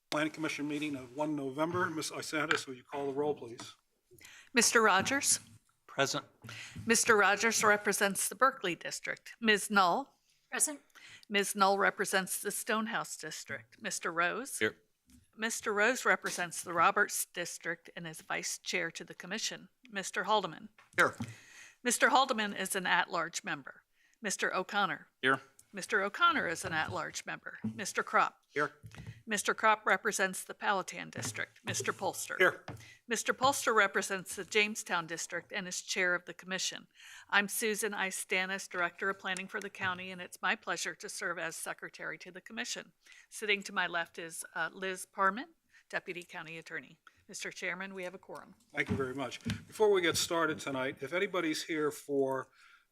Planning Commission meeting of 1 November. Ms. Isantis, will you call the roll, please? Mr. Rogers? Present. Mr. Rogers represents the Berkeley District. Ms. Null? Present. Ms. Null represents the Stonehouse District. Mr. Rose? Here. Mr. Rose represents the Roberts District and is Vice Chair to the Commission. Mr. Haldeman? Here. Mr. Haldeman is an at-large member. Mr. O'Connor? Here. Mr. O'Connor is an at-large member. Mr. Kropp? Here. Mr. Kropp represents the Powhatan District. Mr. Polster? Here. Mr. Polster represents the Jamestown District and is Chair of the Commission. I'm Susan Istanis, Director of Planning for the county, and it's my pleasure to serve as Secretary to the Commission. Sitting to my left is Liz Parman, Deputy County Attorney. Mr. Chairman, we have a quorum. Thank you very much. Before we get started tonight, if anybody's here for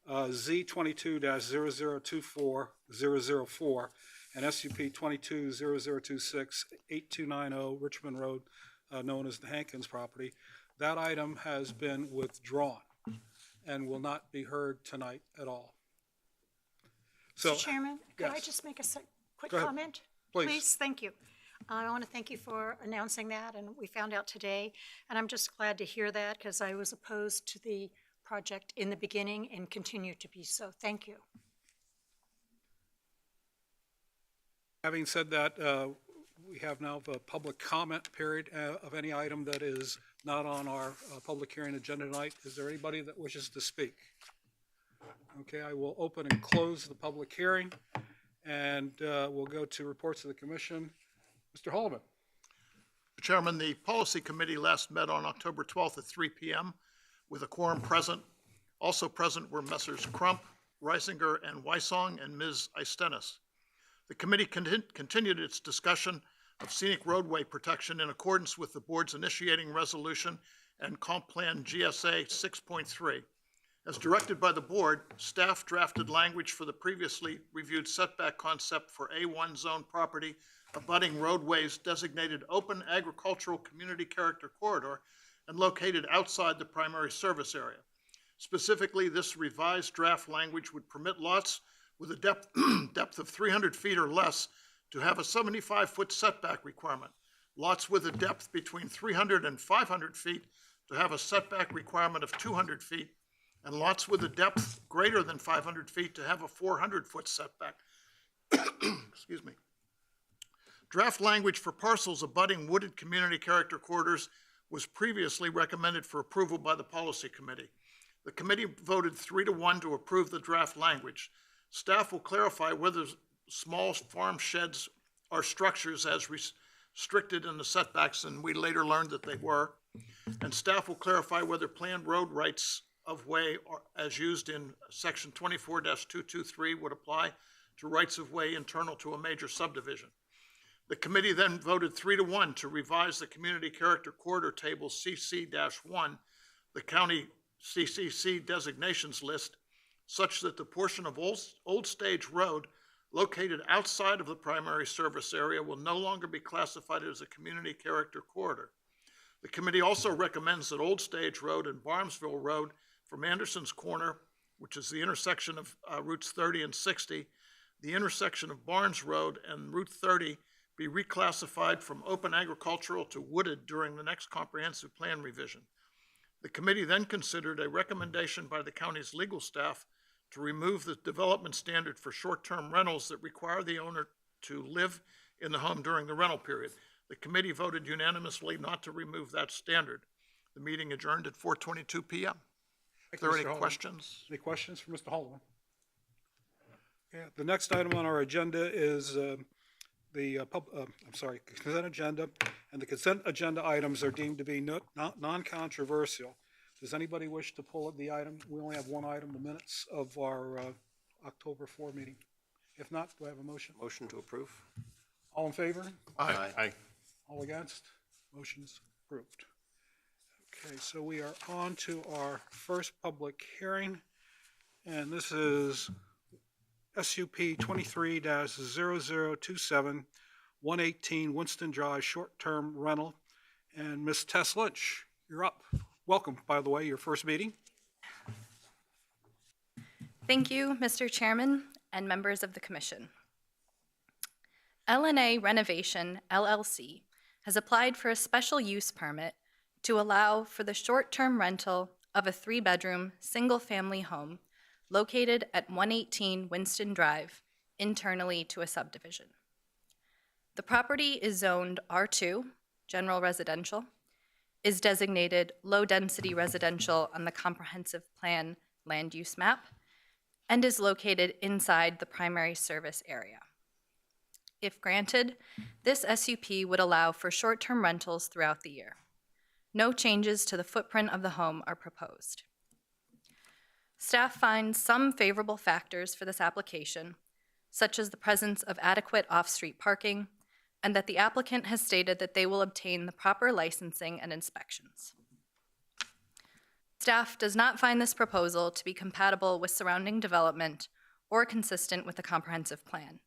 Z22-0024-004 and SUP 22-0026-8290 Richmond Road, known as the Hankins property, that item has been withdrawn and will not be heard tonight at all. So, Mr. Chairman, could I yes. just make a quick Go ahead. comment? Please. Thank you. I want to thank you for announcing that, and we found out today, and I'm just glad to hear that because I was opposed to the project in the beginning and continue to be so. Thank you. Having said that, we have now the public comment period of any item that is not on our public hearing agenda tonight. Is there anybody that wishes to speak? Okay, I will open and close the public hearing, and we'll go to reports of the commission. Mr. Haldeman. Mr. Chairman, the Policy Committee last met on October 12th at 3 p.m. with a quorum present. Also present were Messrs. Crump, Reisinger, and Weissong, and Ms. Istenis. The committee continued its discussion of scenic roadway protection in accordance with the board's initiating resolution and comp plan GSA 6.3. As directed by the board, staff drafted language for the previously reviewed setback concept for A1 zone property abutting roadways designated open agricultural community character corridor and located outside the primary service area. Specifically, this revised draft language would permit lots with a depth of 300 feet or less to have a 75-foot setback requirement. Lots with a depth between 300 and 500 feet to have a setback requirement of 200 feet, and lots with a depth greater than 500 feet to have a 400-foot setback. Excuse me. Draft language for parcels abutting wooded community character corridors was previously recommended for approval by the Policy Committee. The committee voted 3-1 to approve the draft language. Staff will clarify whether small farm sheds are structures as restricted in the setbacks, and we later learned that they were. And staff will clarify whether planned road rights of way as used in section 24-223 would apply to rights of way internal to a major subdivision. The committee then voted 3-1 to revise the community character corridor table CC-1, the county CCC designations list, such that the portion of Old Stage Road located outside of the primary service area will no longer be classified as a community character corridor. The committee also recommends that Old Stage Road and Barnesville Road from Anderson's Corner, which is the intersection of routes 30 and 60, the intersection of Barnes Road and Route 30 be reclassified from open agricultural to wooded during the next comprehensive plan revision. The committee then considered a recommendation by the county's legal staff to remove the development standard for short-term rentals that require the owner to live in the home during the rental period. The committee voted unanimously not to remove that standard. The meeting adjourned at 4:22 p.m. Are there any questions? Any questions for Mr. Haldeman? Yeah, the next item on our agenda is consent agenda, and the consent agenda items are deemed to be non-controversial. Does anybody wish to pull up the item? We only have one item, the minutes of our October 4 meeting. If not, do I have a motion? Motion to approve. All in favor? Aye. Aye. All against? Motion's approved. Okay, so we are on to our first public hearing, and this is SUP 23-0027, 118 Winston Drive, short-term rental. And Ms. Tess Lynch, you're up. Welcome, by the way, your first meeting. Thank you, Mr. Chairman and members of the Commission. LNA Renovation, LLC, has applied for a special use permit to allow for the short-term rental of a 3-bedroom, single-family home located at 118 Winston Drive, internally to a subdivision. The property is zoned R2, general residential, is designated low-density residential on the comprehensive plan land use map, and is located inside the primary service area. If granted, this SUP would allow for short-term rentals throughout the year. No changes to the footprint of the home are proposed. Staff finds some favorable factors for this application, such as the presence of adequate off-street parking, and that the applicant has stated that they will obtain the proper licensing and inspections. Staff does not find this proposal to be compatible with surrounding development or consistent with the comprehensive plan.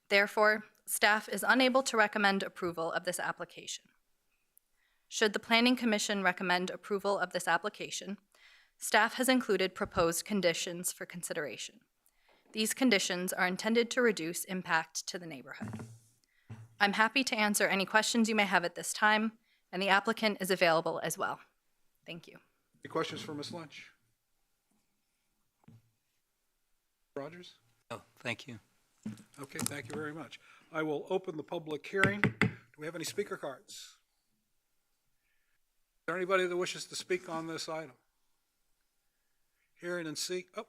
Therefore, staff is unable to recommend approval of this application. Should the Planning Commission recommend approval of this application, staff has included proposed conditions for consideration. These conditions are intended to reduce impact to the neighborhood. I'm happy to answer any questions you may have at this time, and the applicant is available as well. Thank you. Any questions for Ms. Lynch? Rogers? Oh, thank you. Okay, thank you very much. I will open the public hearing. Do we have any speaker cards? Is there anybody that wishes to speak on this item? Hearing and see, oh.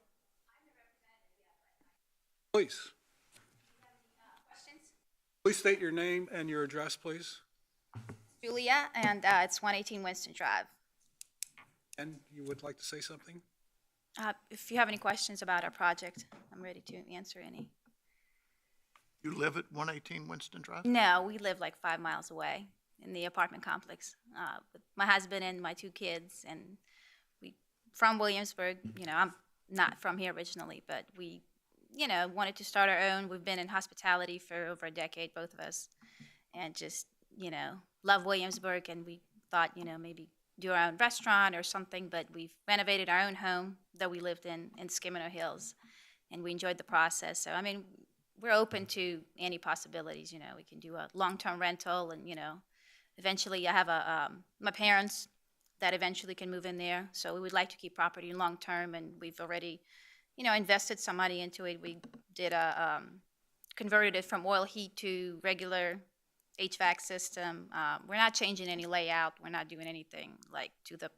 Please. Please state your name and your address, please. Julia, and it's 118 Winston Drive. And you would like to say something? If you have any questions about our project, I'm ready to answer any. You live at 118 Winston Drive? No, we live like 5 miles away in the apartment complex with my husband and my 2 kids, and we from Williamsburg. You know, I'm not from here originally, but we, you know, wanted to start our own. We've been in hospitality for over a decade, both of us, and just, you know, love Williamsburg, and we thought, you know, maybe do our own restaurant or something, but we've renovated our own home that we lived in Skimino Hills, and we enjoyed the process. So, I mean, we're open to any possibilities. You know, we can do a long-term rental, and, you know, eventually I have my parents that eventually can move in there, so we would like to keep property long-term, and we've already, you know, invested some money into it. We did converted it from oil heat to regular HVAC system. We're not changing any layout. We're not doing anything like to the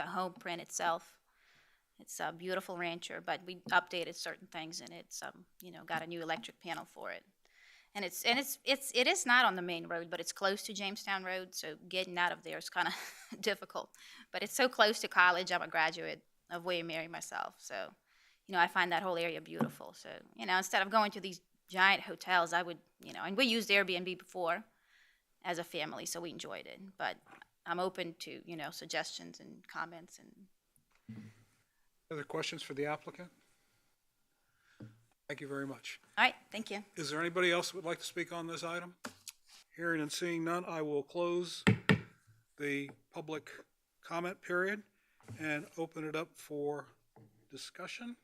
home print itself. It's a beautiful rancher, but we updated certain things in it. You know, got a new electric panel for it, and it is not on the main road, but it's close to Jamestown Road, so getting out of there is kind of difficult. But it's so close to college. I'm a graduate of William Mary myself, so you know, I find that whole area beautiful. So, you know, instead of going to these giant hotels, I would, you know, and we used Airbnb before as a family, so we enjoyed it. But I'm open to, you know, suggestions and comments. And Other questions for the applicant? Thank you very much. all right, thank you. Is there anybody else who would like to speak on this item? Hearing and seeing none, I will close the public comment period and open it up for discussion.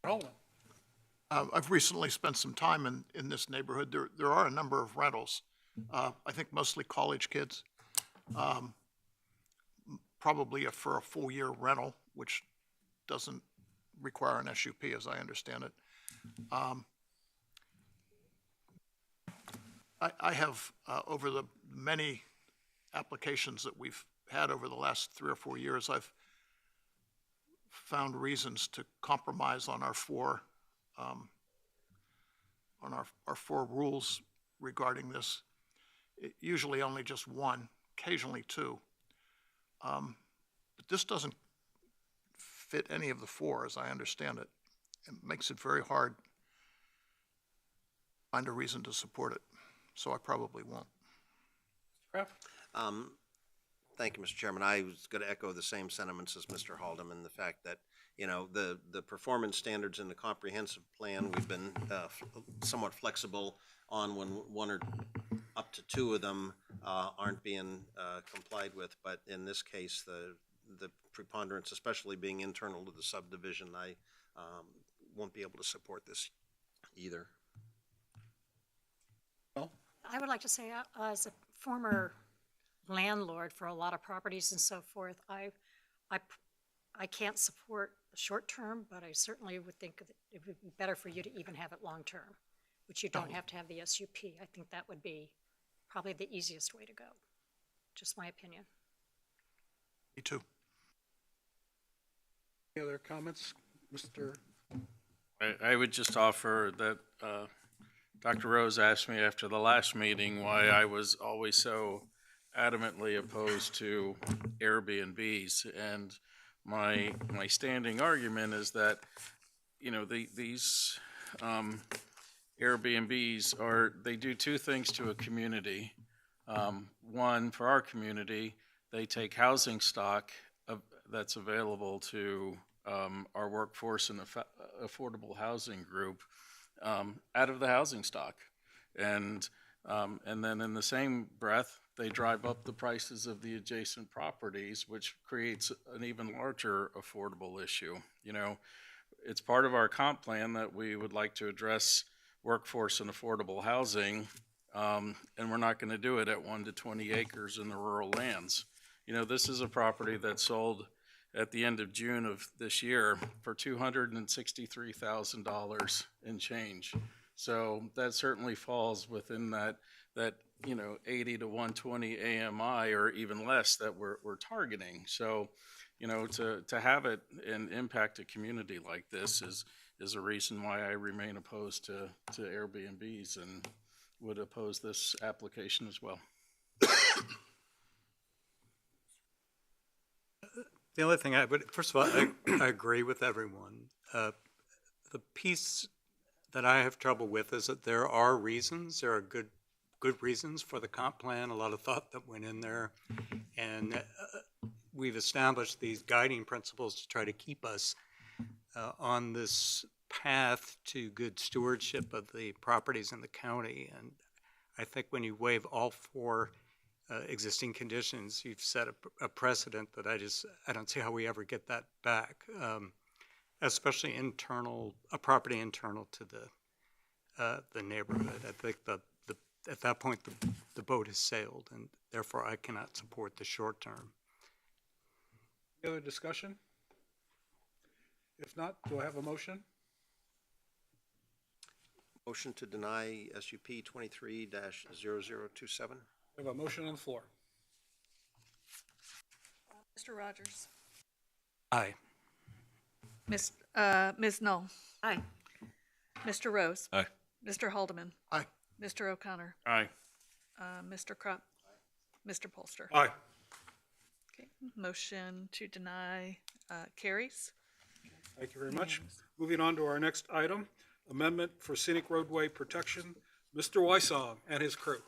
Hold on. I've recently spent some time in this neighborhood. There are a number of rentals. I think mostly college kids. Probably for a full year rental, which doesn't require an SUP as I understand it. I have, over the many applications that we've had over the last 3 or 4 years, I've found reasons to compromise on our four rules regarding this. Usually only just one, occasionally two. But this doesn't fit any of the four, as I understand it. It makes it very hard to find a reason to support it, so I probably won't. Kraft? Thank you, Mr. Chairman. I was going to echo the same sentiments as Mr. Haldeman, the fact that, you know, the performance standards in the comprehensive plan, we've been somewhat flexible on when one or up to two of them aren't being complied with. But in this case, the preponderance, especially being internal to the subdivision, I won't be able to support this either. Well, I would like to say, as a former landlord for a lot of properties and so forth, I can't support short-term, but I certainly would think that it would be better for you to even have it long-term, which you don't have to have the SUP. I think that would be probably the easiest way to go. Just my opinion. Me too. any other comments? Mr. I would just offer that Dr. Rose asked me after the last meeting why I was always so adamantly opposed to Airbnbs. And my standing argument is that, you know, these Airbnbs they do two things to a community. One, for our community, they take housing stock that's available to our workforce and affordable housing group out of the housing stock. And then in the same breath, they drive up the prices of the adjacent properties, which creates an even larger affordable issue. You know, it's part of our comp plan that we would like to address workforce and affordable housing, and we're not going to do it at 1 to 20 acres in the rural lands. You know, this is a property that sold at the end of June of this year for $263,000 in change. So that certainly falls within that 80 to 120 AMI or even less that we're targeting. So, you know, to have it and impact a community like this is a reason why I remain opposed to Airbnbs and would oppose this application as well. The only thing first of all, I agree with everyone. The piece that I have trouble with is that there are good reasons for the comp plan, a lot of thought that went in there. And we've established these guiding principles to try to keep us on this path to good stewardship of the properties in the county. And I think when you waive all four existing conditions, you've set a precedent that I don't see how we ever get that back, especially a property internal to the neighborhood. I think at that point the boat has sailed, and therefore I cannot support the short term. Any other discussion? If not, do I have a motion? Motion to deny SUP 23-0027. We have a motion on the floor. Mr. Rogers. Aye. Ms. Knoll. Aye. Mr. Rose. Aye. Mr. Haldeman. Aye. Mr. O'Connor. Aye. Mr. Krupp. Mr. Polster. Aye. Okay. Motion to deny carries. Thank you very much. Moving on to our next item, amendment for scenic roadway protection, Mr. Wysong and his crew.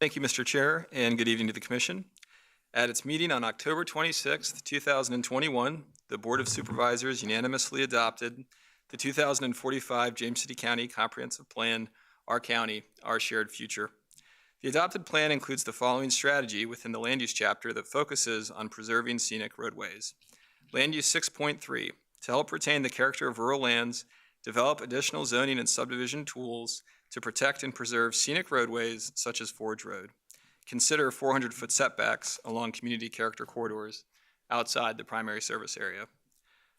Thank you, Mr. Chair, and good evening to the Commission. At its meeting on October 26th, 2021, the Board of Supervisors unanimously adopted the 2045 James City County Comprehensive Plan, Our County, Our Shared Future. The adopted plan includes the following strategy within the land use chapter that focuses on preserving scenic roadways. Land use 6.3, to help retain the character of rural lands, develop additional zoning and subdivision tools to protect and preserve scenic roadways such as Forge Road. Consider 400-foot setbacks along community character corridors outside the primary service area.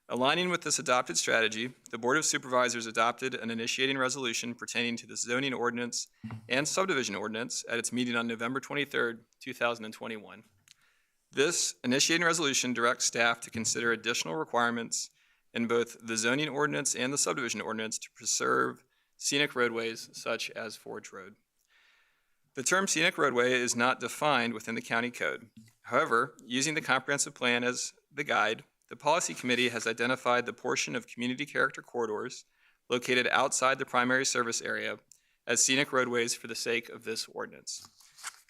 Aligning with this adopted strategy, the Board of Supervisors adopted an initiating resolution pertaining to the zoning ordinance and subdivision ordinance at its meeting on November 23rd, 2021. This initiating resolution directs staff to consider additional requirements in both the zoning ordinance and the subdivision ordinance to preserve scenic roadways such as Forge Road. The term scenic roadway is not defined within the county code. However, using the comprehensive plan as the guide, the policy committee has identified the portion of community character corridors located outside the primary service area as scenic roadways for the sake of this ordinance.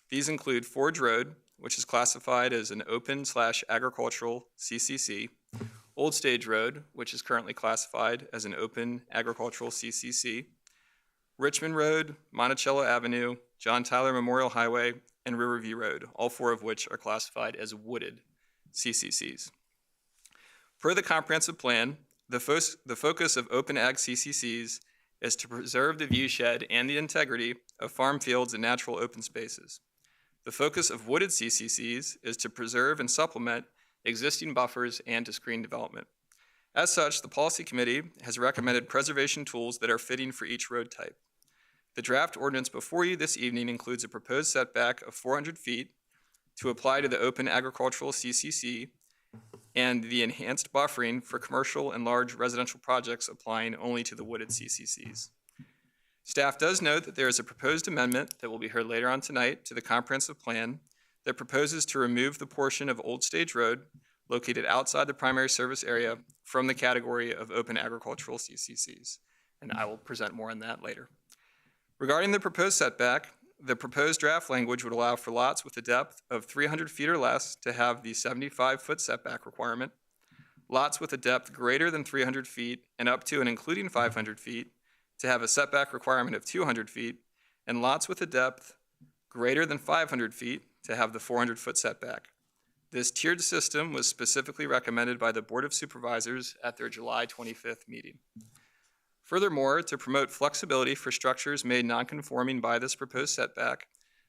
These include Forge Road, which is classified as an open/agricultural CCC, Old Stage Road, which is currently classified as an open agricultural CCC, Richmond Road, Monticello Avenue, John Tyler Memorial Highway, and Riverview Road, all 4 of which are classified as wooded CCCs. Per the comprehensive plan, the focus of open ag CCCs is to preserve the viewshed and the integrity of farm fields and natural open spaces. The focus of wooded CCCs is to preserve and supplement existing buffers and to screen development. As such, the Policy Committee has recommended preservation tools that are fitting for each road type. The draft ordinance before you this evening includes a proposed setback of 400 feet to apply to the open agricultural CCC and the enhanced buffering for commercial and large residential projects applying only to the wooded CCCs. Staff does note that there is a proposed amendment that will be heard later on tonight to the comprehensive plan that proposes to remove the portion of Old Stage Road located outside the primary service area from the category of open agricultural CCCs, and I will present more on that later. Regarding the proposed setback, the proposed draft language would allow for lots with a depth of 300 feet or less to have the 75-foot setback requirement, lots with a depth greater than 300 feet and up to and including 500 feet to have a setback requirement of 200 feet, and lots with a depth greater than 500 feet to have the 400-foot setback. This tiered system was specifically recommended by the Board of Supervisors at their July 25th meeting. Furthermore, to promote flexibility for structures made nonconforming by this proposed setback,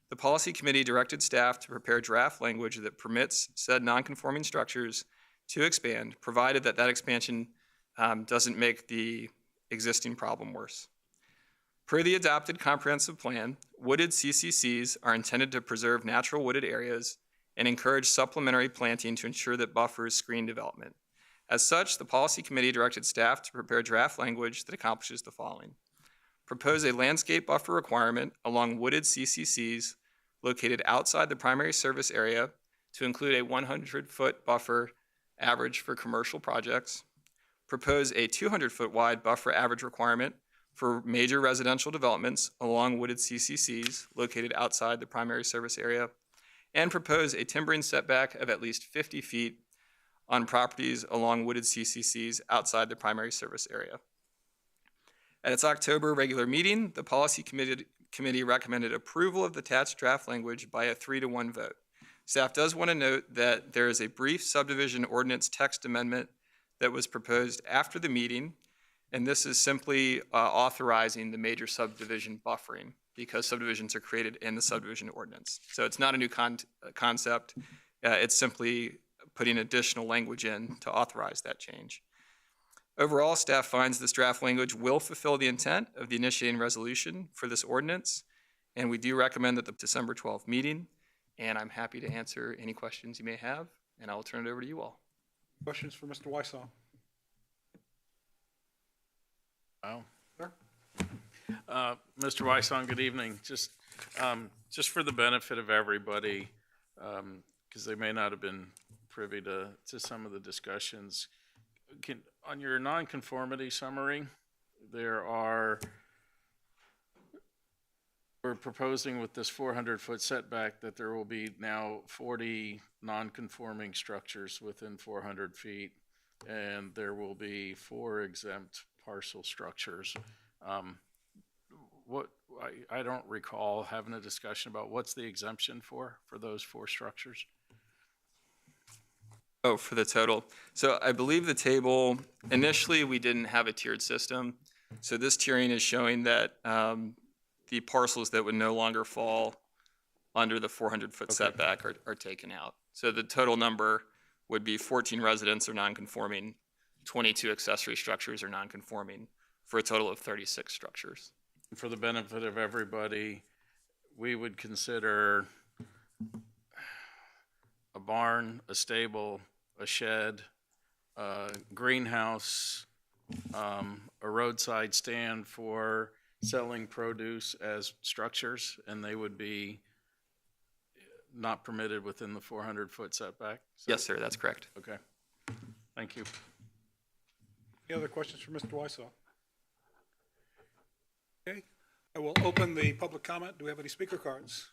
the Policy Committee directed staff to prepare draft language that permits said nonconforming structures to expand, provided that that expansion doesn't make the existing problem worse. Per the adopted comprehensive plan, wooded CCCs are intended to preserve natural wooded areas and encourage supplementary planting to ensure that buffers screen development. As such, the Policy Committee directed staff to prepare draft language that accomplishes the following. Propose a landscape buffer requirement along wooded CCCs located outside the primary service area to include a 100-foot buffer average for commercial projects. Propose a 200-foot wide buffer average requirement for major residential developments along wooded CCCs located outside the primary service area, and propose a timbering setback of at least 50 feet on properties along wooded CCCs outside the primary service area. At its October regular meeting, the Policy Committee recommended approval of the attached draft language by a 3-to-1 vote. Staff does want to note that there is a brief subdivision ordinance text amendment that was proposed after the meeting, and this is simply authorizing the major subdivision buffering because subdivisions are created in the subdivision ordinance. So it's not a new concept. It's simply putting additional language in to authorize that change. Overall, staff finds this draft language will fulfill the intent of the initiating resolution for this ordinance, and we do recommend that the December 12th meeting, and I'm happy to answer any questions you may have, and I will turn it over to you all. Questions for Mr. Wysong? Wow. Sir? Mr. Wysong, good evening. Just for the benefit of everybody, because they may not have been privy to some of the discussions, on your nonconformity summary, we're proposing with this 400-foot setback that there will be now 40 nonconforming structures within 400 feet, and there will be 4 exempt parcel structures. I don't recall having a discussion about what's the exemption for those 4 structures. Oh, for the total. So I believe the table, initially we didn't have a tiered system. So this tiering is showing that the parcels that would no longer fall under the 400-foot setback are taken out. So the total number would be 14 residents are nonconforming, 22 accessory structures are nonconforming, for a total of 36 structures. For the benefit of everybody, we would consider a barn, a stable, a shed, a greenhouse, a roadside stand for selling produce as structures, and they would be not permitted within the 400-foot setback? Yes, sir, that's correct. Okay. Thank you. Any other questions for Mr. Wysong? Okay, I will open the public comment. Do we have any speaker cards?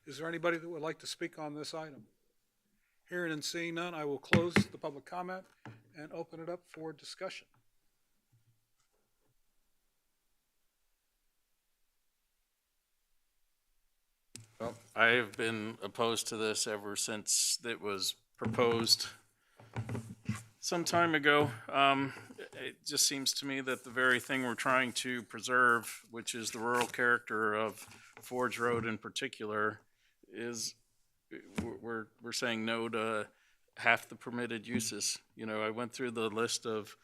Is there anybody that would like to speak on this item? Hearing and seeing none, I will close the public comment and open it up for discussion. Well, I have been opposed to this ever since it was proposed some time ago. It just seems to me that the very thing we're trying to preserve, which is the rural character of Forge Road in particular, is we're saying no to half the permitted uses. You know, I went through the list of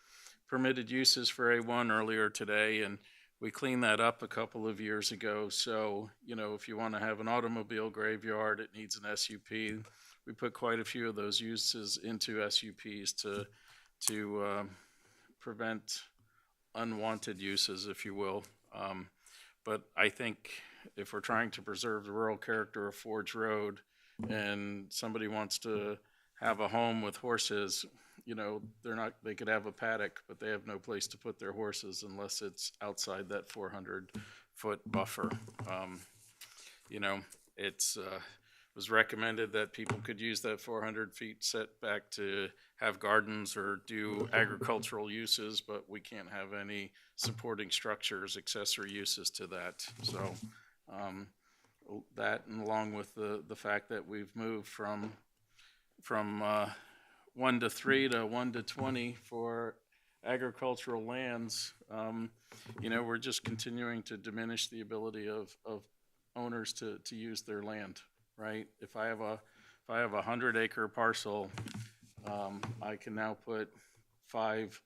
permitted uses for A1 earlier today, and we cleaned that up a couple of years ago. So, you know, if you want to have an automobile graveyard, it needs an SUP. We put quite a few of those uses into SUPs to prevent unwanted uses, if you will. But I think if we're trying to preserve the rural character of Forge Road and somebody wants to have a home with horses, you know, they could have a paddock, but they have no place to put their horses unless it's outside that 400-foot buffer. You know, it's was recommended that people could use that 400 feet setback to have gardens or do agricultural uses, but we can't have any supporting structures, accessory uses to that. So that, and along with the fact that we've moved from 1 to 3 to 1 to 20 for agricultural lands, you know, we're just continuing to diminish the ability of owners to use their land, right? If I have a 100-acre parcel, I can now put five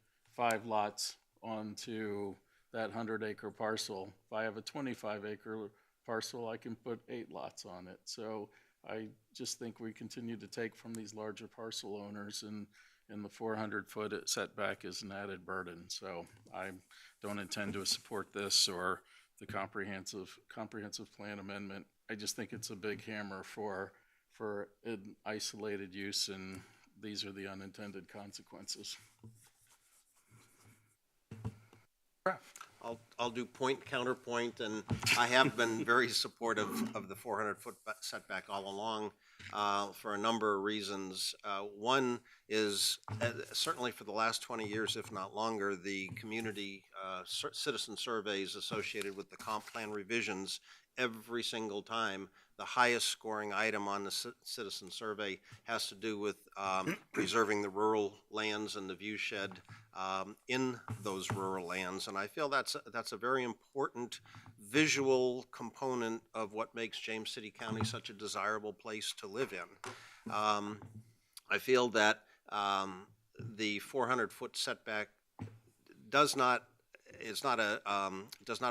lots onto that 100-acre parcel. If I have a 25-acre parcel, I can put 8 lots on it. So I just think we continue to take from these larger parcel owners, and the 400-foot setback is an added burden. So I don't intend to support this or the comprehensive plan amendment. I just think it's a big hammer for an isolated use, and these are the unintended consequences. I'll do point counterpoint, and I have been very supportive of the 400-foot setback all along for a number of reasons. One is certainly for the last 20 years, if not longer, the community citizen surveys associated with the comp plan revisions, every single time the highest scoring item on the citizen survey has to do with preserving the rural lands and the view shed in those rural lands. And I feel that's a very important visual component of what makes James City County such a desirable place to live in. I feel that the 400-foot setback does not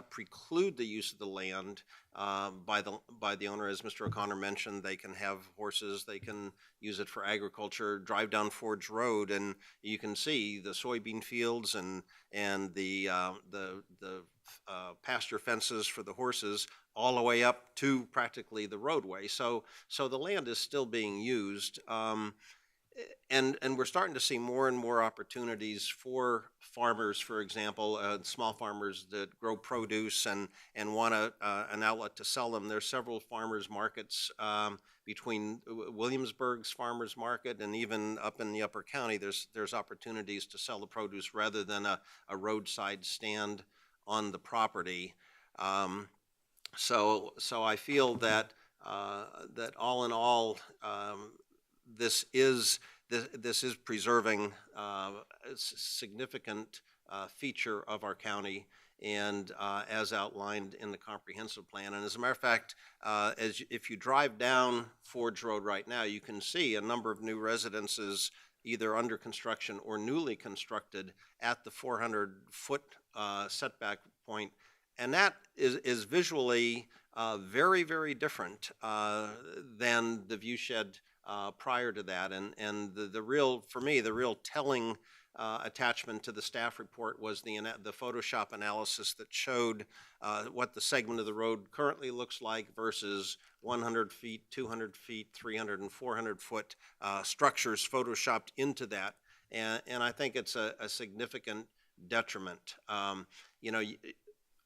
preclude the use of the land by the owner. As Mr. O'Connor mentioned, they can have horses, they can use it for agriculture. Drive down Forge Road and you can see the soybean fields and the pasture fences for the horses all the way up to practically the roadway. So the land is still being used. And we're starting to see more and more opportunities for farmers, for example, small farmers that grow produce and want an outlet to sell them. There's several farmers markets between Williamsburg's farmers market and even up in the upper county. There's opportunities to sell the produce rather than a roadside stand on the property. So I feel that all in all, this is preserving a significant feature of our county, and as outlined in the comprehensive plan. And as a matter of fact, if you drive down Forge Road right now, you can see a number of new residences either under construction or newly constructed at the 400-foot setback point. And that is visually very, very different than the view shed prior to that. And the real, for me, the real telling attachment to the staff report was the Photoshop analysis that showed what the segment of the road currently looks like versus 100 feet, 200 feet, 300 and 400 foot structures photoshopped into that. And I think it's a significant detriment. You know,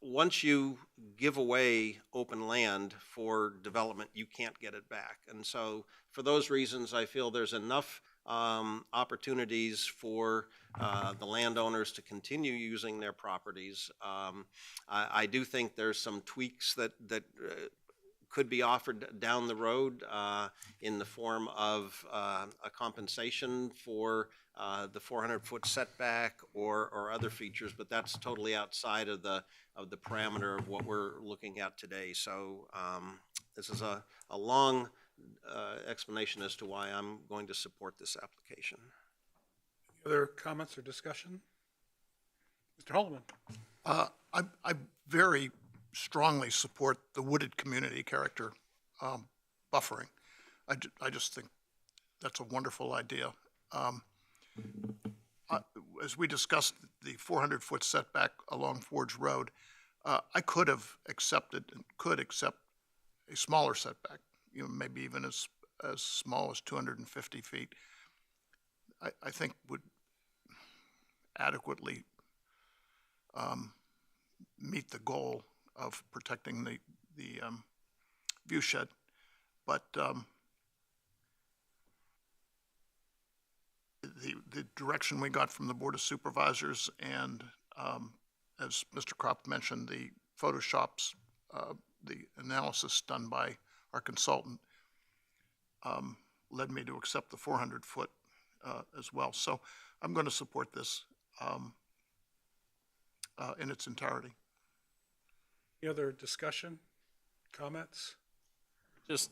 once you give away open land for development, you can't get it back. And so for those reasons, I feel there's enough opportunities for the landowners to continue using their properties. I do think there's some tweaks that could be offered down the road in the form of a compensation for the 400-foot setback or other features, but that's totally outside of the parameter of what we're looking at today. So this is a long explanation as to why I'm going to support this application. Other comments or discussion? Mr. Haldeman? I very strongly support the wooded community character buffering. I just think that's a wonderful idea. As we discussed the 400-foot setback along Forge Road, I could have accepted and could accept a smaller setback, maybe even as small as 250 feet. I think would adequately meet the goal of protecting the view shed. But the direction we got from the Board of Supervisors and, as Mr. Kropp mentioned, the Photoshops, the analysis done by our consultant led me to accept the 400-foot as well. So I'm going to support this in its entirety. Any other discussion, comments? Just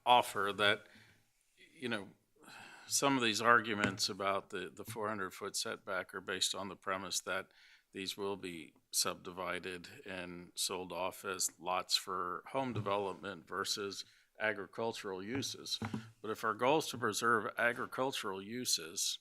offer that, some of these arguments about the 400-foot setback are based on the premise that these will be subdivided and sold off as lots for home development versus agricultural uses. But if our goal is to preserve agricultural uses,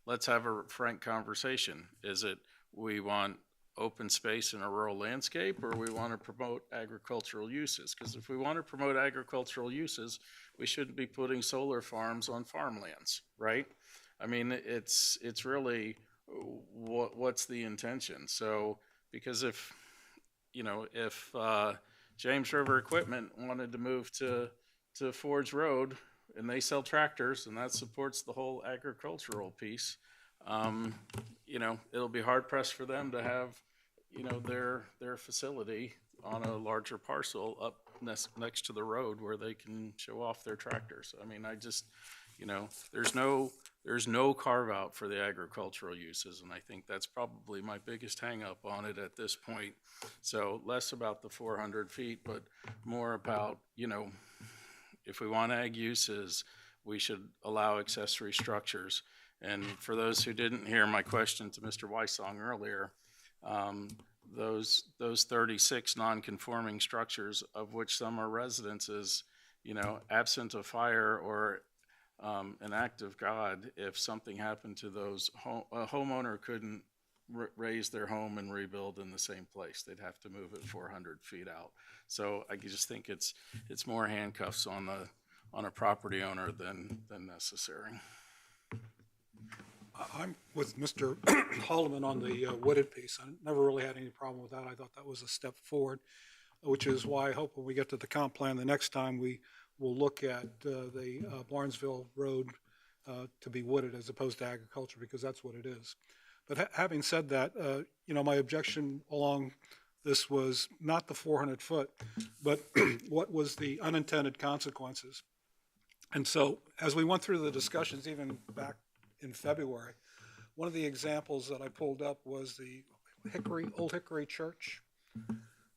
let's have a frank conversation. Is it we want open space in a rural landscape, or we want to promote agricultural uses? Because if we want to promote agricultural uses, we shouldn't be putting solar farms on farmlands, right? It's really what's the intention? So, because if James River Equipment wanted to move to Forge Road and they sell tractors and that supports the whole agricultural piece, it'll be hard pressed for them to have, their facility on a larger parcel up next to the road where they can show off their tractors. There's no carve out for the agricultural uses, and I think that's probably my biggest hang up on it at this point. So less about the 400 feet, but more about, if we want ag uses, we should allow accessory structures. And for those who didn't hear my question to Mr. Weissong earlier, those 36 non-conforming structures, of which some are residences, absent a fire or an act of God, if something happened to those, a homeowner couldn't raise their home and rebuild in the same place. They'd have to move it 400 feet out. So I just think it's more handcuffs on a property owner than necessary. I'm with Mr. Haldeman on the wooded piece. I never really had any problem with that. I thought that was a step forward, which is why I hope when we get to the comp plan the next time, we will look at the Barnesville Road to be wooded as opposed to agriculture, because that's what it is. But having said that, my objection along this was not the 400 foot, but what was the unintended consequences. And so as we went through the discussions, even back in February, one of the examples that I pulled up was the Old Hickory Church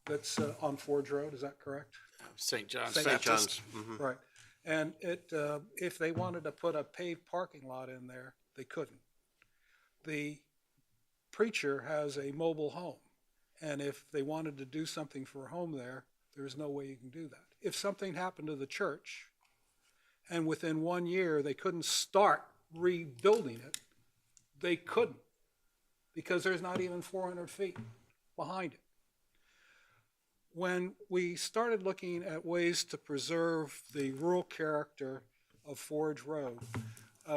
that's on Forge Road. Is that correct? St. John's. St. Baptist. Mm-hmm. Right. And if they wanted to put a paved parking lot in there, they couldn't. The preacher has a mobile home, and if they wanted to do something for a home there, there's no way you can do that. If something happened to the church, and within 1 year they couldn't start rebuilding it, they couldn't, because there's not even 400 feet behind it. When we started looking at ways to preserve the rural character of Forge Road,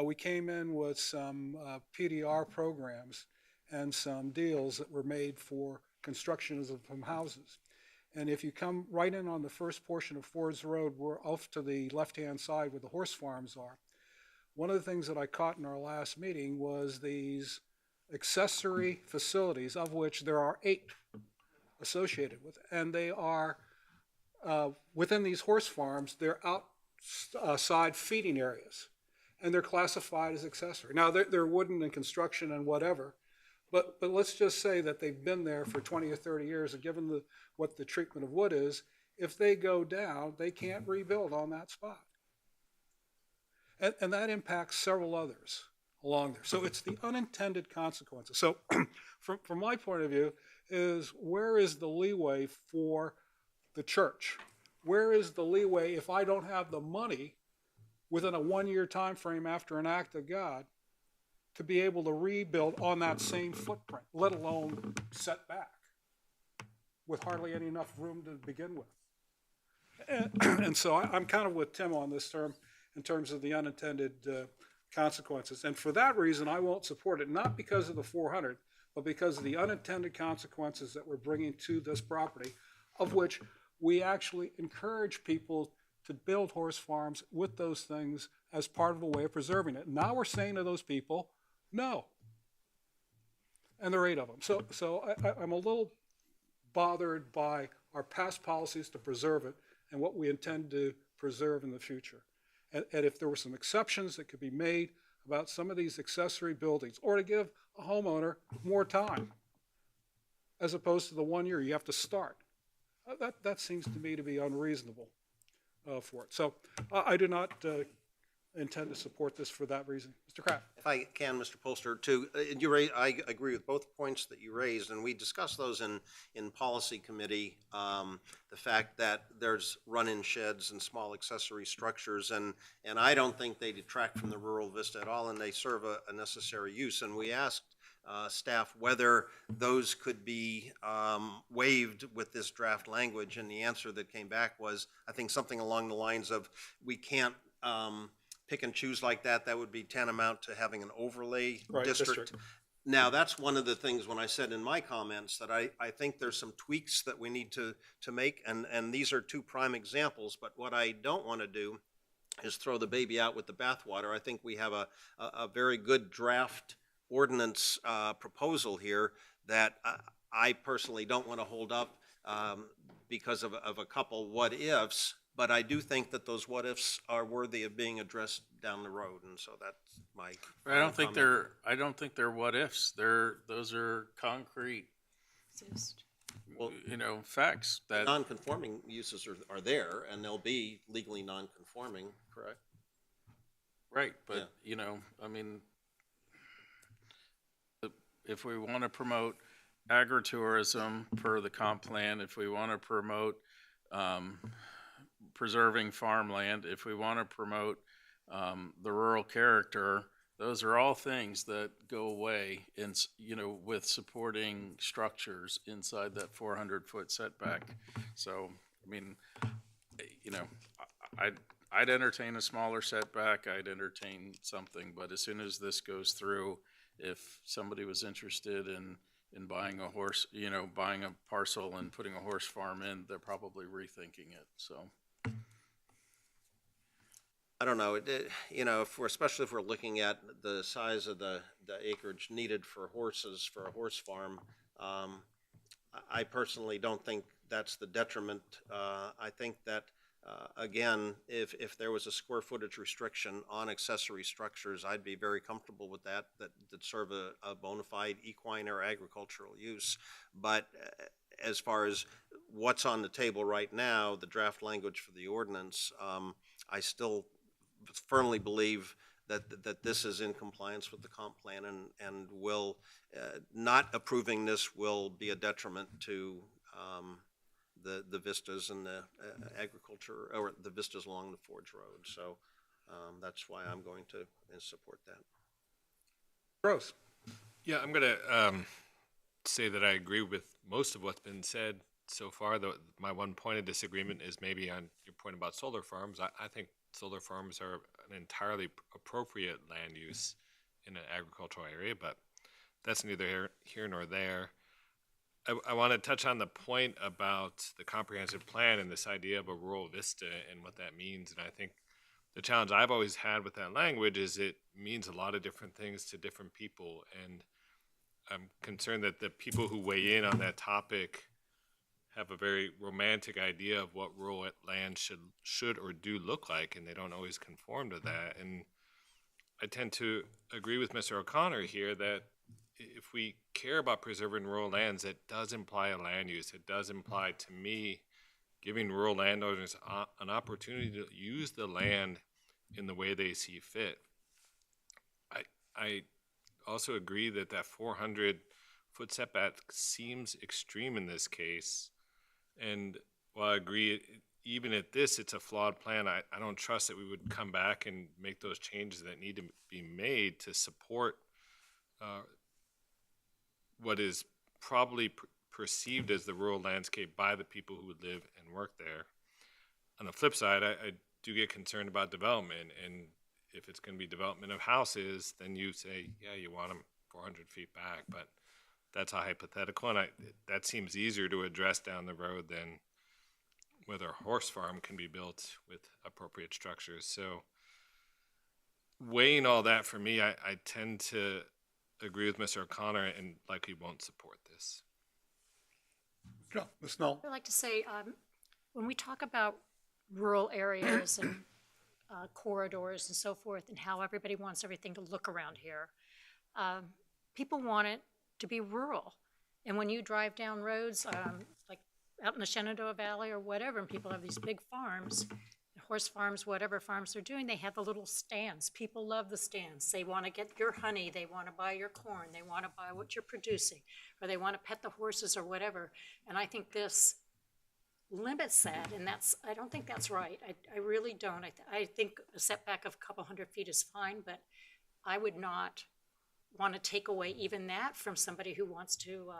we came in with some PDR programs and some deals that were made for construction of some houses. And if you come right in on the first portion of Forge Road, we're off to the left-hand side where the horse farms are. One of the things that I caught in our last meeting was these accessory facilities, of which there are 8 associated with it. And they are, within these horse farms, they're outside feeding areas, and they're classified as accessory. Now, they're wooden and construction and whatever, but let's just say that they've been there for 20 or 30 years, and given what the treatment of wood is, if they go down, they can't rebuild on that spot. And that impacts several others along there. So it's the unintended consequences. So from my point of view, is where is the leeway for the church? Where is the leeway if I don't have the money within a 1-year time frame after an act of God to be able to rebuild on that same footprint, let alone set back with hardly any enough room to begin with? And so I'm kind of with Tim on this term in terms of the unintended consequences. And for that reason, I won't support it, not because of the 400, but because of the unintended consequences that we're bringing to this property, of which we actually encourage people to build horse farms with those things as part of a way of preserving it. Now we're saying to those people, no. And there are 8 of them. So I'm a little bothered by our past policies to preserve it and what we intend to preserve in the future. And if there were some exceptions that could be made about some of these accessory buildings, or to give a homeowner more time, as opposed to the 1 year you have to start, that seems to me to be unreasonable for it. So I do not intend to support this for that reason. Mr. Kraft. If I can, Mr. Polster, too, I agree with both points that you raised, and we discussed those in policy committee. The fact that there's run-in sheds and small accessory structures, and I don't think they detract from the rural vista at all, and they serve a necessary use. And we asked staff whether those could be waived with this draft language, and the answer that came back was, I think, something along the lines of, we can't pick and choose like that. That would be tantamount to having an overlay district. Now, that's one of the things when I said in my comments that I think there's some tweaks that we need to make, and these are 2 prime examples, but what I don't want to do is throw the baby out with the bathwater. I think we have a very good draft ordinance proposal here that I personally don't want to hold up because of a couple what-ifs, but I do think that those what-ifs are worthy of being addressed down the road, and so that's my I don't think they're what-ifs. Those are concrete, well, facts that. Non-conforming uses are there, and they'll be legally non-conforming, correct? Right, but, I mean, if we want to promote agritourism per the comp plan, if we want to promote preserving farmland, if we want to promote the rural character, those are all things that go away in, with supporting structures inside that 400-foot setback. So, I mean, I'd entertain a smaller setback, I'd entertain something, but as soon as this goes through, if somebody was interested in buying a horse, buying a parcel and putting a horse farm in, they're probably rethinking it, so. I don't know, especially if we're looking at the size of the acreage needed for horses, for a horse farm, I personally don't think that's the detriment. I think that, again, if there was a square footage restriction on accessory structures, I'd be very comfortable with that serve a bona fide equine or agricultural use. But as far as what's on the table right now, the draft language for the ordinance, I still firmly believe that this is in compliance with the comp plan, and will not approving this will be a detriment to the vistas and the agriculture, or the vistas along the Forge Road. So that's why I'm going to support that. Gross. Yeah, I'm going to say that I agree with most of what's been said so far. Though my one point of disagreement is maybe on your point about solar farms. I think solar farms are an entirely appropriate land use in an agricultural area, but that's neither here nor there. I want to touch on the point about the comprehensive plan and this idea of a rural vista and what that means. And I think the challenge I've always had with that language is it means a lot of different things to different people. And I'm concerned that the people who weigh in on that topic have a very romantic idea of what rural land should or do look like, and they don't always conform to that. And I tend to agree with Mr. O'Connor here that if we care about preserving rural lands, it does imply a land use. It does imply, to me, giving rural landowners an opportunity to use the land in the way they see fit. I also agree that 400-foot setback seems extreme in this case. And while I agree, even at this, it's a flawed plan, I don't trust that we would come back and make those changes that need to be made to support what is probably perceived as the rural landscape by the people who would live and work there. On the flip side, I do get concerned about development, and if it's going to be development of houses, then you say, yeah, you want them 400 feet back, but that's a hypothetical, and that seems easier to address down the road than whether a horse farm can be built with appropriate structures. So weighing all that, for me, I tend to agree with Mr. O'Connor and likely won't support this. Sure. Ms. Knoll? I'd like to say, when we talk about rural areas and corridors and so forth, and how everybody wants everything to look around here, people want it to be rural. And when you drive down roads, like out in the Shenandoah Valley or whatever, and people have these big farms, horse farms, whatever farms they're doing, they have the little stands. People love the stands. They want to get your honey, they want to buy your corn, they want to buy what you're producing, or they want to pet the horses or whatever. And I think this limits that, and I don't think that's right. I really don't. I think a setback of a couple 100 feet is fine, but I would not want to take away even that from somebody who wants to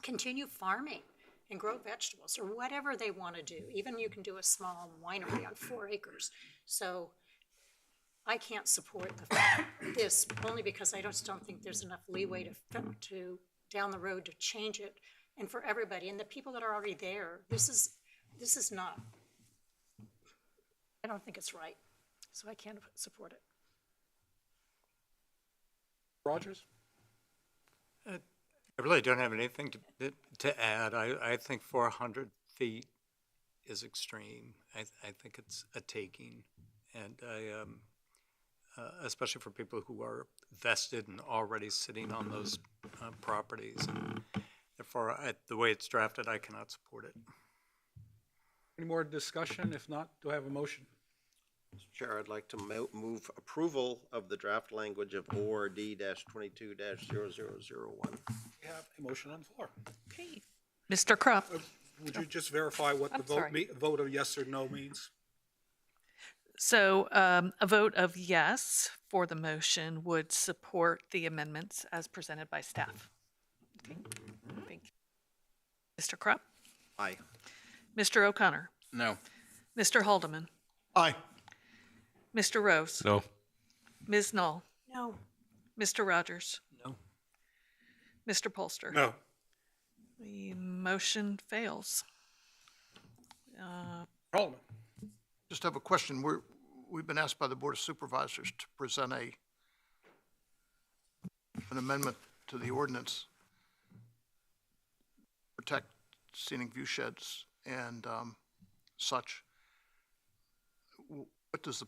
continue farming and grow vegetables or whatever they want to do. Even you can do a small winery on 4 acres. So I can't support this only because I just don't think there's enough leeway to down the road to change it. And for everybody, and the people that are already there, this is not, I don't think it's right. So I can't support it. Rogers? I really don't have anything to add. I think 400 feet is extreme. I think it's a taking, and especially for people who are vested and already sitting on those properties. And therefore, the way it's drafted, I cannot support it. Any more discussion? If not, do I have a motion? Mr. Chair, I'd like to move approval of the draft language of ORD-22-0001. We have a motion on the floor. Okay. Mr. Krupp? Would you just verify what the vote of yes or no means? So a vote of yes for the motion would support the amendments as presented by staff. Thank you. Mr. Krupp? Aye. Mr. O'Connor? No. Mr. Haldeman? Aye. Mr. Rose? No. Ms. Knoll? No. Mr. Rogers? No. Mr. Polster? No. The motion fails. Alderman? Just have a question. We've been asked by the Board of Supervisors to present an amendment to the ordinance, protect scenic view sheds and such. What does the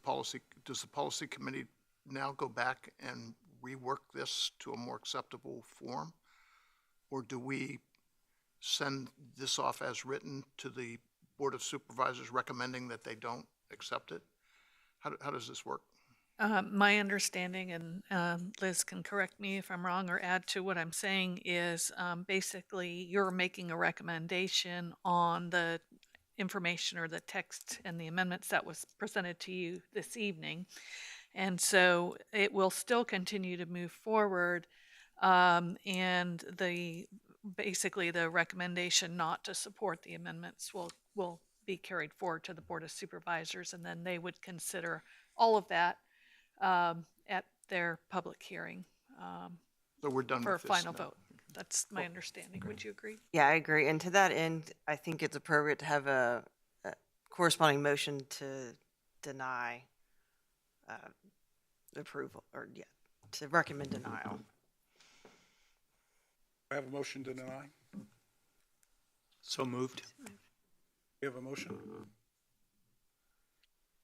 policy committee now go back and rework this to a more acceptable form? Or do we send this off as written to the Board of Supervisors recommending that they don't accept it? How does this work? My understanding, and Liz can correct me if I'm wrong or add to what I'm saying, is basically you're making a recommendation on the information or the text and the amendments that was presented to you this evening. And so it will still continue to move forward. And basically the recommendation not to support the amendments will be carried forward to the Board of Supervisors, and then they would consider all of that at their public hearing So we're done for a with this final now. vote. That's my understanding. Would you agree? Yeah, I agree. And to that end, I think it's appropriate to have a corresponding motion to deny approval, or to recommend denial. I have a motion to deny. So moved. We have a motion?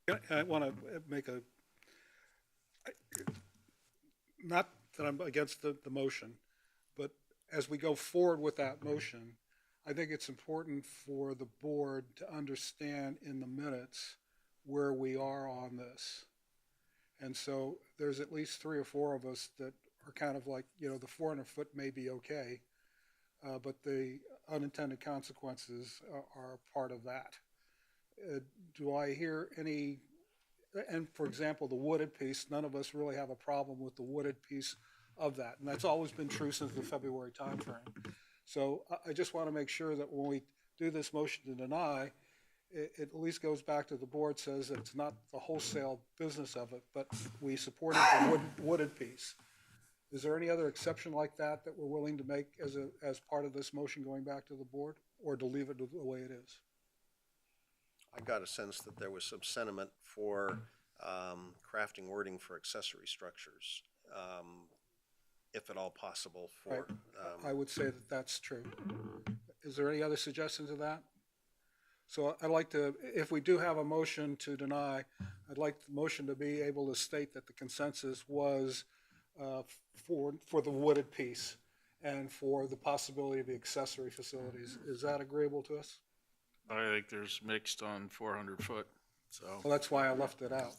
Yeah, I want to make not that I'm against the motion, but as we go forward with that motion, I think it's important for the board to understand in the minutes where we are on this. And so there's at least 3 or 4 of us that are kind of like, the 400-foot may be okay, but the unintended consequences are part of that. Do I hear any, and for example, the wooded piece, none of us really have a problem with the wooded piece of that. And that's always been true since the February timeframe. So I just want to make sure that when we do this motion to deny, it at least goes back to the board, says that it's not the wholesale business of it, but we supported the wooded piece. Is there any other exception like that that we're willing to make as part of this motion going back to the board, or to leave it the way it is? I got a sense that there was some sentiment for crafting wording for accessory structures, if at all possible for. Right. I would say that that's true. Is there any other suggestions of that? So I'd like to, if we do have a motion to deny, I'd like the motion to be able to state that the consensus was for the wooded piece and for the possibility of the accessory facilities. Is that agreeable to us? I think there's mixed on 400 foot, so. Well, that's why I left it out.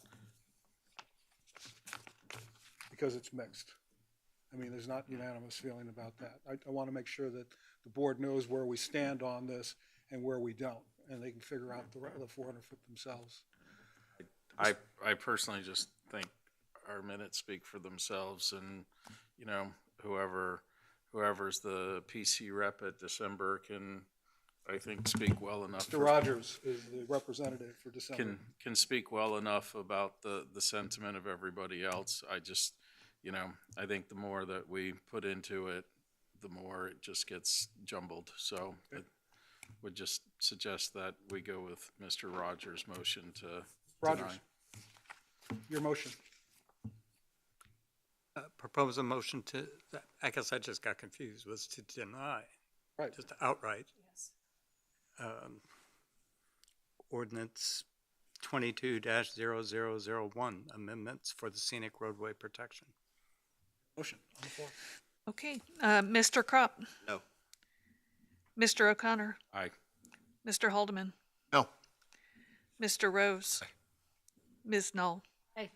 Because it's mixed. I mean, there's not unanimous feeling about that. I want to make sure that the board knows where we stand on this and where we don't, and they can figure out the 400 foot themselves. I personally just think our minutes speak for themselves, and, whoever's the PC rep at December can, I think, speak well enough. Mr. Rogers is the representative for December. Can speak well enough about the sentiment of everybody else. I just, I think the more that we put into it, the more it just gets jumbled. So I would just suggest that we go with Mr. Rogers' motion to Rogers, deny. your motion. Propose a motion to, I guess I just got confused, was to deny. Right. Just outright. Yes. Ordinance 22-0001, amendments for the scenic roadway protection. Motion on the floor. Okay, Mr. Crop, No. Mr. O'Connor, Aye. Mr. Haldeman, No. Mr. Rose, Ms. Knoll, Aye.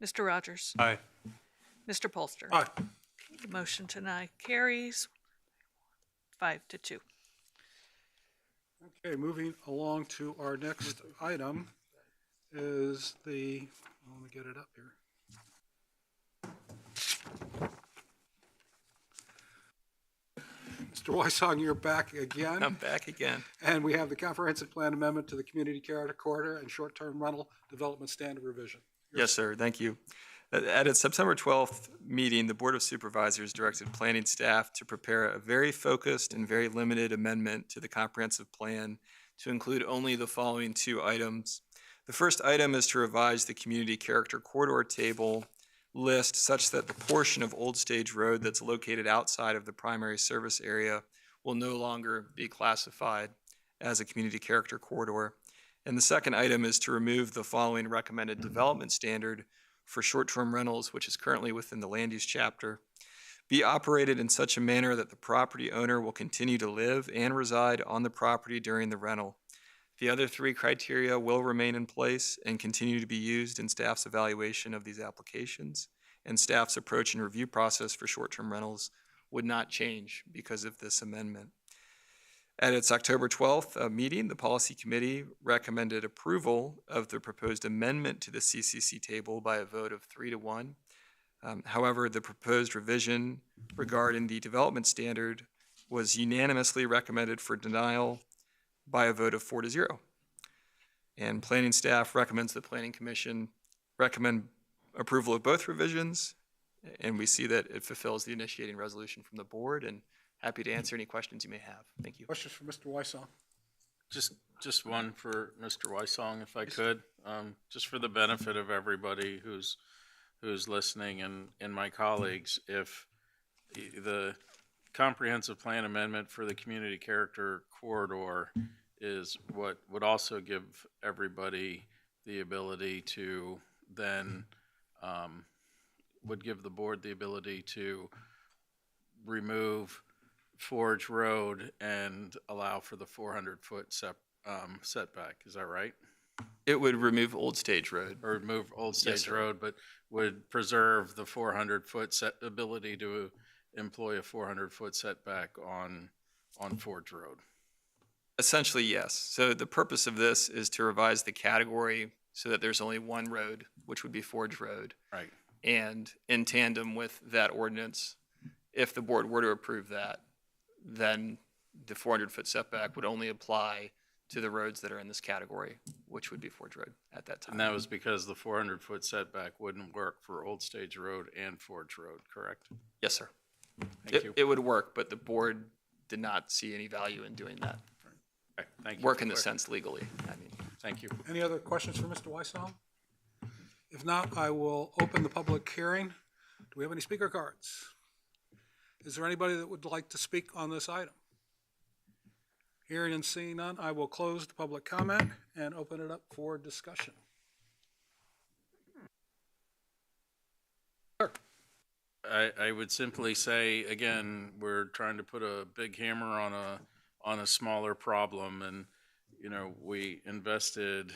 Mr. Rogers, Aye. Mr. Polster. Aye. The motion to deny carries 5-2. Okay, moving along to our next item is let me get it up here. Mr. Wysong, you're back again. I'm back again. And we have the comprehensive plan amendment to the community character corridor and short-term rental development standard revision. Yes, sir. Thank you. At its September 12th meeting, the Board of Supervisors directed planning staff to prepare a very focused and very limited amendment to the comprehensive plan to include only the following 2 items. The first item is to revise the community character corridor table list such that the portion of Old Stage Road that's located outside of the primary service area will no longer be classified as a community character corridor. And the second item is to remove the following recommended development standard for short-term rentals, which is currently within the land use chapter, be operated in such a manner that the property owner will continue to live and reside on the property during the rental. The other 3 criteria will remain in place and continue to be used in staff's evaluation of these applications, and staff's approach and review process for short-term rentals would not change because of this amendment. At its October 12th meeting, the Policy Committee recommended approval of the proposed amendment to the CCC table by a vote of 3-1. However, the proposed revision regarding the development standard was unanimously recommended for denial by a vote of 4-0. And planning staff recommends the Planning Commission recommend approval of both revisions, and we see that it fulfills the initiating resolution from the board, and happy to answer any questions you may have. Thank you. Questions for Mr. Wysong? Just one for Mr. Wysong, if I could, just for the benefit of everybody who's listening and my colleagues. If the comprehensive plan amendment for the community character corridor is what would also give everybody the ability to then, would give the board the ability to remove Forge Road and allow for the 400-foot setback. Is that right? It would remove Old Stage Road. Or remove Old Yes, Stage sir. Road, but would preserve the 400-foot ability to employ a 400-foot setback on Forge Road. Essentially, yes. So the purpose of this is to revise the category so that there's only one road, which would be Forge Road. Right. And in tandem with that ordinance, if the board were to approve that, then the 400-foot setback would only apply to the roads that are in this category, which would be Forge Road at that time. And that was because the 400-foot setback wouldn't work for Old Stage Road and Forge Road, correct? Yes, sir. Thank you. It would work, but the board did not see any value in doing that. Okay, thank you. Work for in the clar- sense legally, I mean. Thank you. Any other questions for Mr. Weissong? If not, I will open the public hearing. Do we have any speaker cards? Is there anybody that would like to speak on this item? Hearing and seeing none, I will close the public comment and open it up for discussion. Sir. I would simply say, again, we're trying to put a big hammer on a smaller problem, and, you know, we invested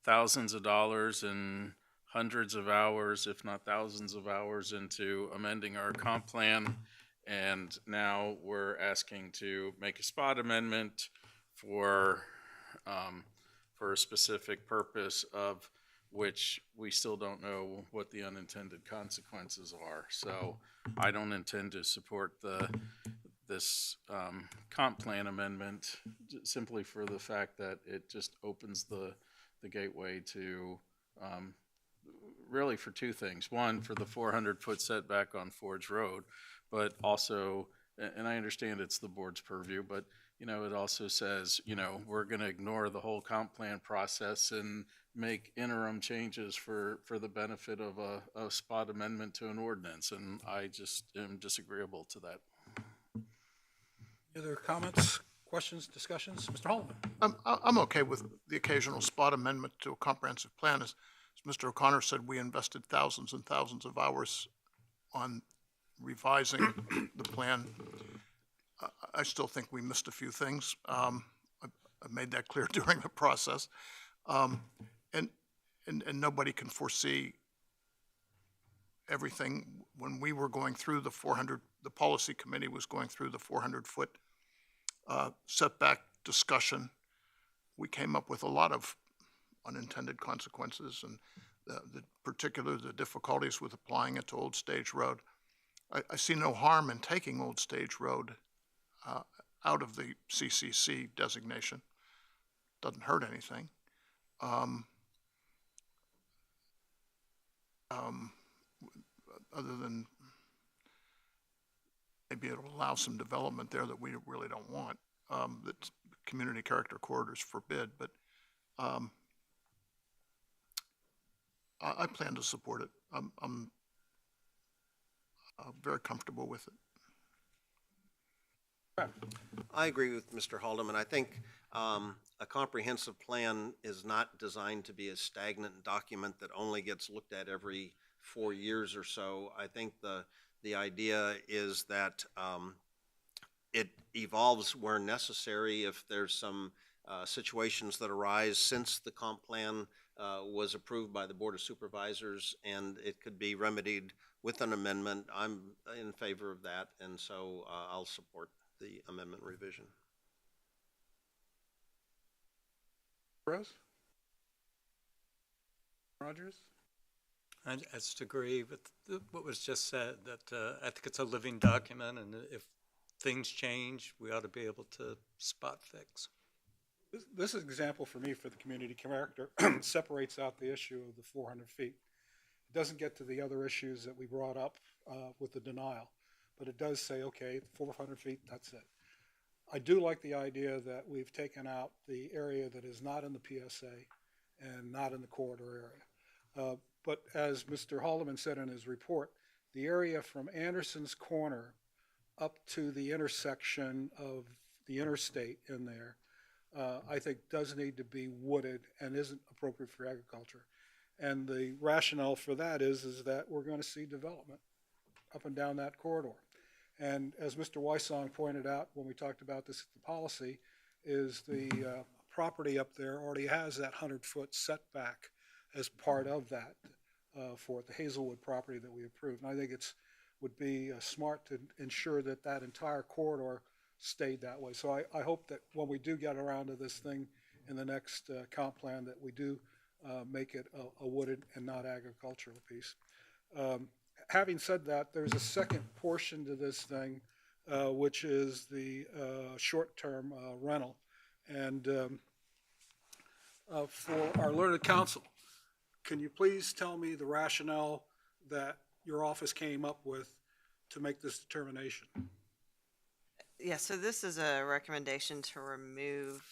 thousands of dollars and hundreds of hours, if not thousands of hours, into amending our comp plan, and now we're asking to make a spot amendment for a specific purpose of which we still don't know what the unintended consequences are. So I don't intend to support this comp plan amendment simply for the fact that it just opens the gateway to really for two things. One, for the 400-foot setback on Forge Road, but also, and I understand it's the board's purview, but, you know, it also says, you know, we're going to ignore the whole comp plan process and make interim changes for the benefit of a spot amendment to an ordinance, and I just am disagreeable to that. Any other comments, questions, discussions? Mr. Holman? I'm okay with the occasional spot amendment to a comprehensive plan. As Mr. O'Connor said, we invested thousands and thousands of hours on revising the plan. I still think we missed a few things. I made that clear during the process. And nobody can foresee everything. When we were going through the policy committee was going through the 400-foot setback discussion, we came up with a lot of unintended consequences, and the difficulties with applying it to Old Stage Road. I see no harm in taking Old Stage Road out of the CCC designation. Doesn't hurt anything. Other than maybe it'll allow some development there that we really don't want, that community character corridors forbid, but I plan to support it. I'm very comfortable with it. I agree with Mr. Haldeman. I think a comprehensive plan is not designed to be a stagnant document that only gets looked at every 4 years or so. I think the idea is that it evolves where necessary. If there's some situations that arise since the comp plan was approved by the Board of Supervisors and it could be remedied with an amendment, I'm in favor of that, and so I'll support the amendment revision. Rose? Rogers? I just agree with what was just said, that I think it's a living document, and if things change, we ought to be able to spot fix. This example for me for the community character separates out the issue of the 400 feet. It doesn't get to the other issues that we brought up with the denial, but it does say, okay, 400 feet, that's it. I do like the idea that we've taken out the area that is not in the PSA and not in the corridor area. But as Mr. Haldeman said in his report, the area from Anderson's Corner up to the intersection of the interstate in there, I think does need to be wooded and isn't appropriate for agriculture. And the rationale for that is that we're going to see development up and down that corridor. And as Mr. Wysong pointed out when we talked about this at the policy, is the property up there already has that 100-foot setback as part of that for the Hazelwood property that we approved. And I think would be smart to ensure that that entire corridor stayed that way. So I hope that when we do get around to this thing in the next comp plan, that we do make it a wooded and not agricultural piece. Having said that, there's a second portion to this thing, which is the short-term rental. And for our learned counsel, can you please tell me the rationale that your office came up with to make this determination? Yeah, so this is a recommendation to remove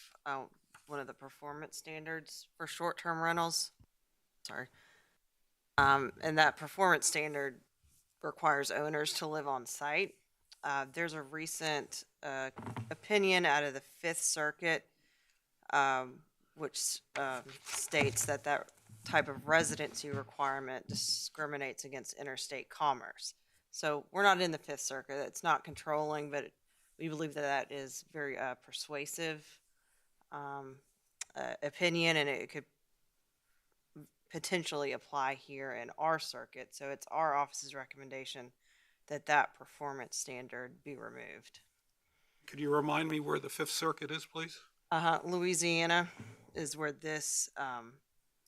one of the performance standards for short-term rentals. Sorry. And that performance standard requires owners to live on site. There's a recent opinion out of the Fifth Circuit, which states that that type of residency requirement discriminates against interstate commerce. So we're not in the Fifth Circuit. It's not controlling, but we believe that that is very persuasive opinion, and it could potentially apply here in our circuit. So it's our office's recommendation that that performance standard be removed. Could you remind me where the Fifth Circuit is, please? Louisiana is where this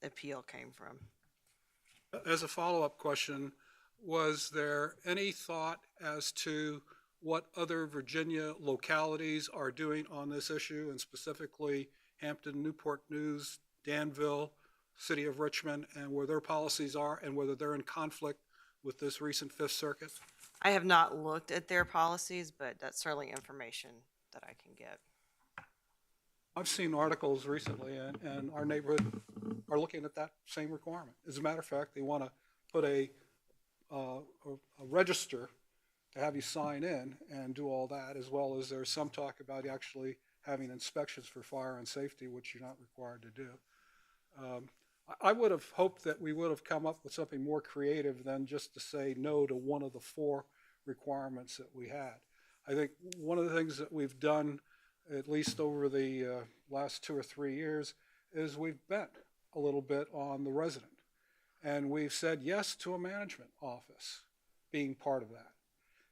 appeal came from. As a follow-up question, was there any thought as to what other Virginia localities are doing on this issue, and specifically Hampton, Newport News, Danville, City of Richmond, and where their policies are and whether they're in conflict with this recent Fifth Circuit? I have not looked at their policies, but that's certainly information that I can get. I've seen articles recently, and our neighborhood are looking at that same requirement. As a matter of fact, they want to put a register to have you sign in and do all that, as well as there's some talk about actually having inspections for fire and safety, which you're not required to do. I would have hoped that we would have come up with something more creative than just to say no to one of the four requirements that we had. I think one of the things that we've done, at least over the last 2 or 3 years, is we've bent a little bit on the resident. And we've said yes to a management office being part of that.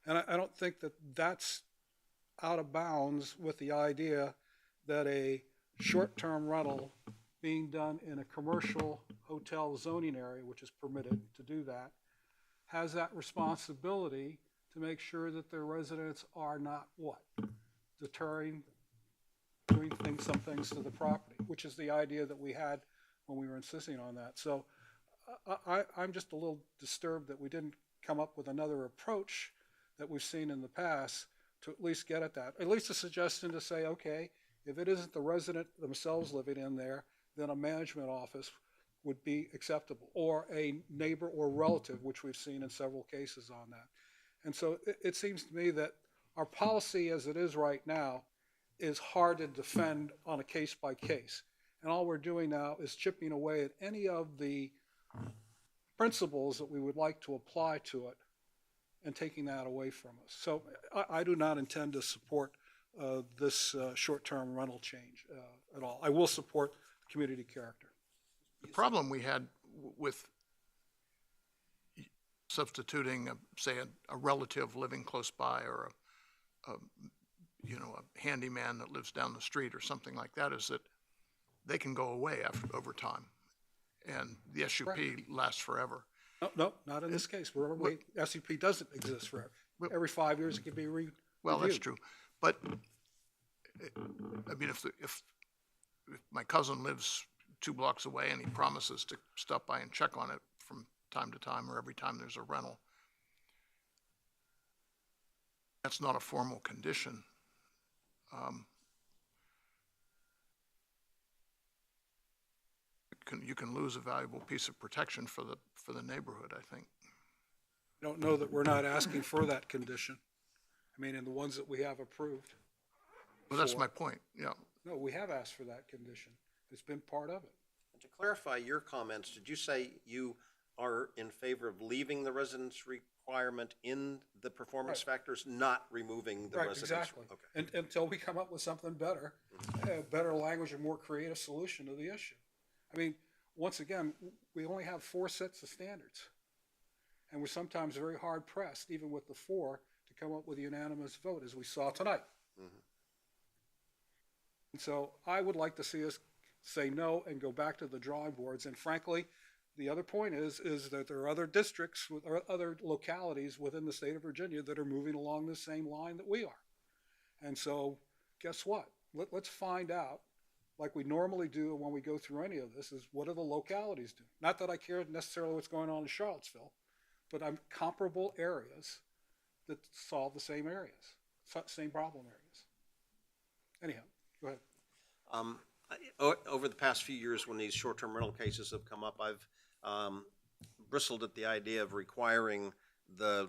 And I don't think that that's out of bounds with the idea that a short-term rental being done in a commercial hotel zoning area, which is permitted to do that, has that responsibility to make sure that their residents are not what? Deterring doing some things to the property, which is the idea that we had when we were insisting on that. So I'm just a little disturbed that we didn't come up with another approach that we've seen in the past to at least get at that. At least a suggestion to say, okay, if it isn't the resident themselves living in there, then a management office would be acceptable, or a neighbor or relative, which we've seen in several cases on that. And so it seems to me that our policy as it is right now is hard to defend on a case by case. And all we're doing now is chipping away at any of the principles that we would like to apply to it and taking that away from us. So I do not intend to support this short-term rental change at all. I will support the community character. The problem we had with substituting, say, a relative living close by, or a handyman that lives down the street or something like that, is that they can go away over time, and the SUP lasts forever. No, not in this case. SUP doesn't exist forever. Every 5 years it can be reviewed. Well, that's true, but I mean, if my cousin lives 2 blocks away and he promises to stop by and check on it from time to time, or every time there's a rental, that's not a formal condition. You can lose a valuable piece of protection for the neighborhood, I think. I don't know that we're not asking for that condition. I I mean, in the ones that we have approved. Well, that's for- my point, yeah. No, we have asked for that condition. It's been part of it. To clarify your comments, did you say you are in favor of leaving the residence requirement in the performance Right. factors, not removing the Right, residence? exactly. Okay. And, until we come up with something better, better language, and more creative solution to the issue. I mean, once again, we only have 4 sets of standards. And we're sometimes very hard pressed, even with the 4, to come up with a unanimous vote, as we saw tonight. And so I would like to see us say no and go back to the drawing boards. And frankly, the other point is that there are other districts or other localities within the state of Virginia that are moving along the same line that we are. And so guess what? Let's find out, like we normally do when we go through any of this, is what are the localities doing? Not that I care necessarily what's going on in Charlottesville, but I'm comparable areas that solve the same areas, same problem areas. Anyhow, go ahead. Over the past few years, when these short-term rental cases have come up, I've bristled at the idea of requiring the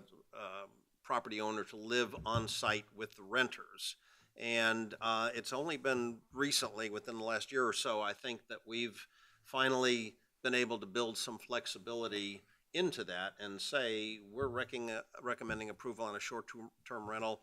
property owner to live on site with the renters. And it's only been recently, within the last year or so, I think that we've finally been able to build some flexibility into that and say we're recommending approval on a short-term rental,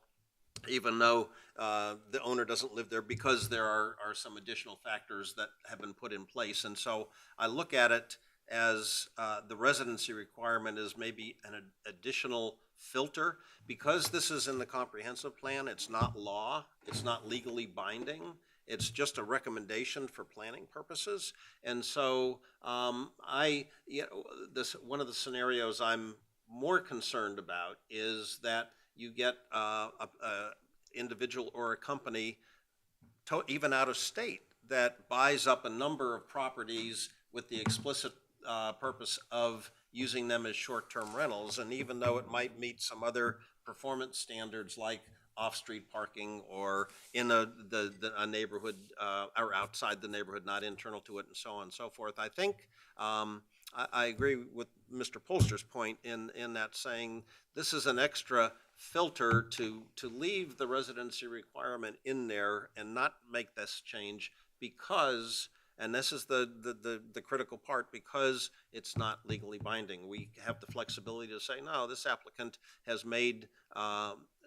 even though the owner doesn't live there, because there are some additional factors that have been put in place. And so I look at it as the residency requirement is maybe an additional filter. Because this is in the comprehensive plan, it's not law, it's not legally binding, it's just a recommendation for planning purposes. And so one of the scenarios I'm more concerned about is that you get a individual or a company, even out of state, that buys up a number of properties with the explicit purpose of using them as short-term rentals. And even though it might meet some other performance standards like off-street parking or in a neighborhood or outside the neighborhood, not internal to it, and so on and so forth, I think I agree with Mr. Polster's point in that, saying this is an extra filter to leave the residency requirement in there and not make this change because, and this is the critical part, because it's not legally binding. We have the flexibility to say, no, this applicant has made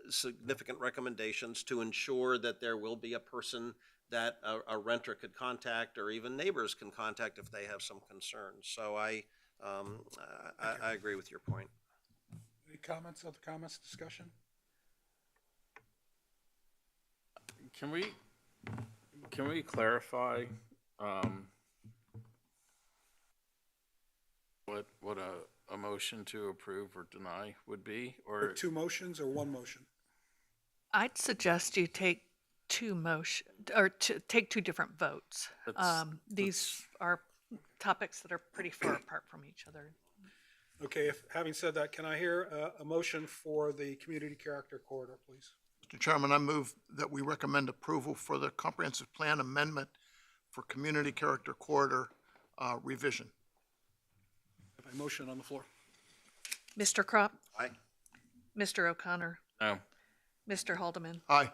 significant recommendations to ensure that there will be a person that a renter could contact, or even neighbors can contact if they have some concerns. So I agree with your point. Any comments, other comments, discussion? Can we clarify what a motion to approve or deny would be? Or 2 motions or 1 motion? I'd suggest you take 2 take 2 different votes. These are topics that are pretty far apart from each other. Okay, having said that, can I hear a motion for the community character corridor, please? Mr. Chairman, I move that we recommend approval for the comprehensive plan amendment for community character corridor revision. I have a motion on the floor. Mr. Crop? Aye. Mr. O'Connor? No. Mr. Haldeman? Aye.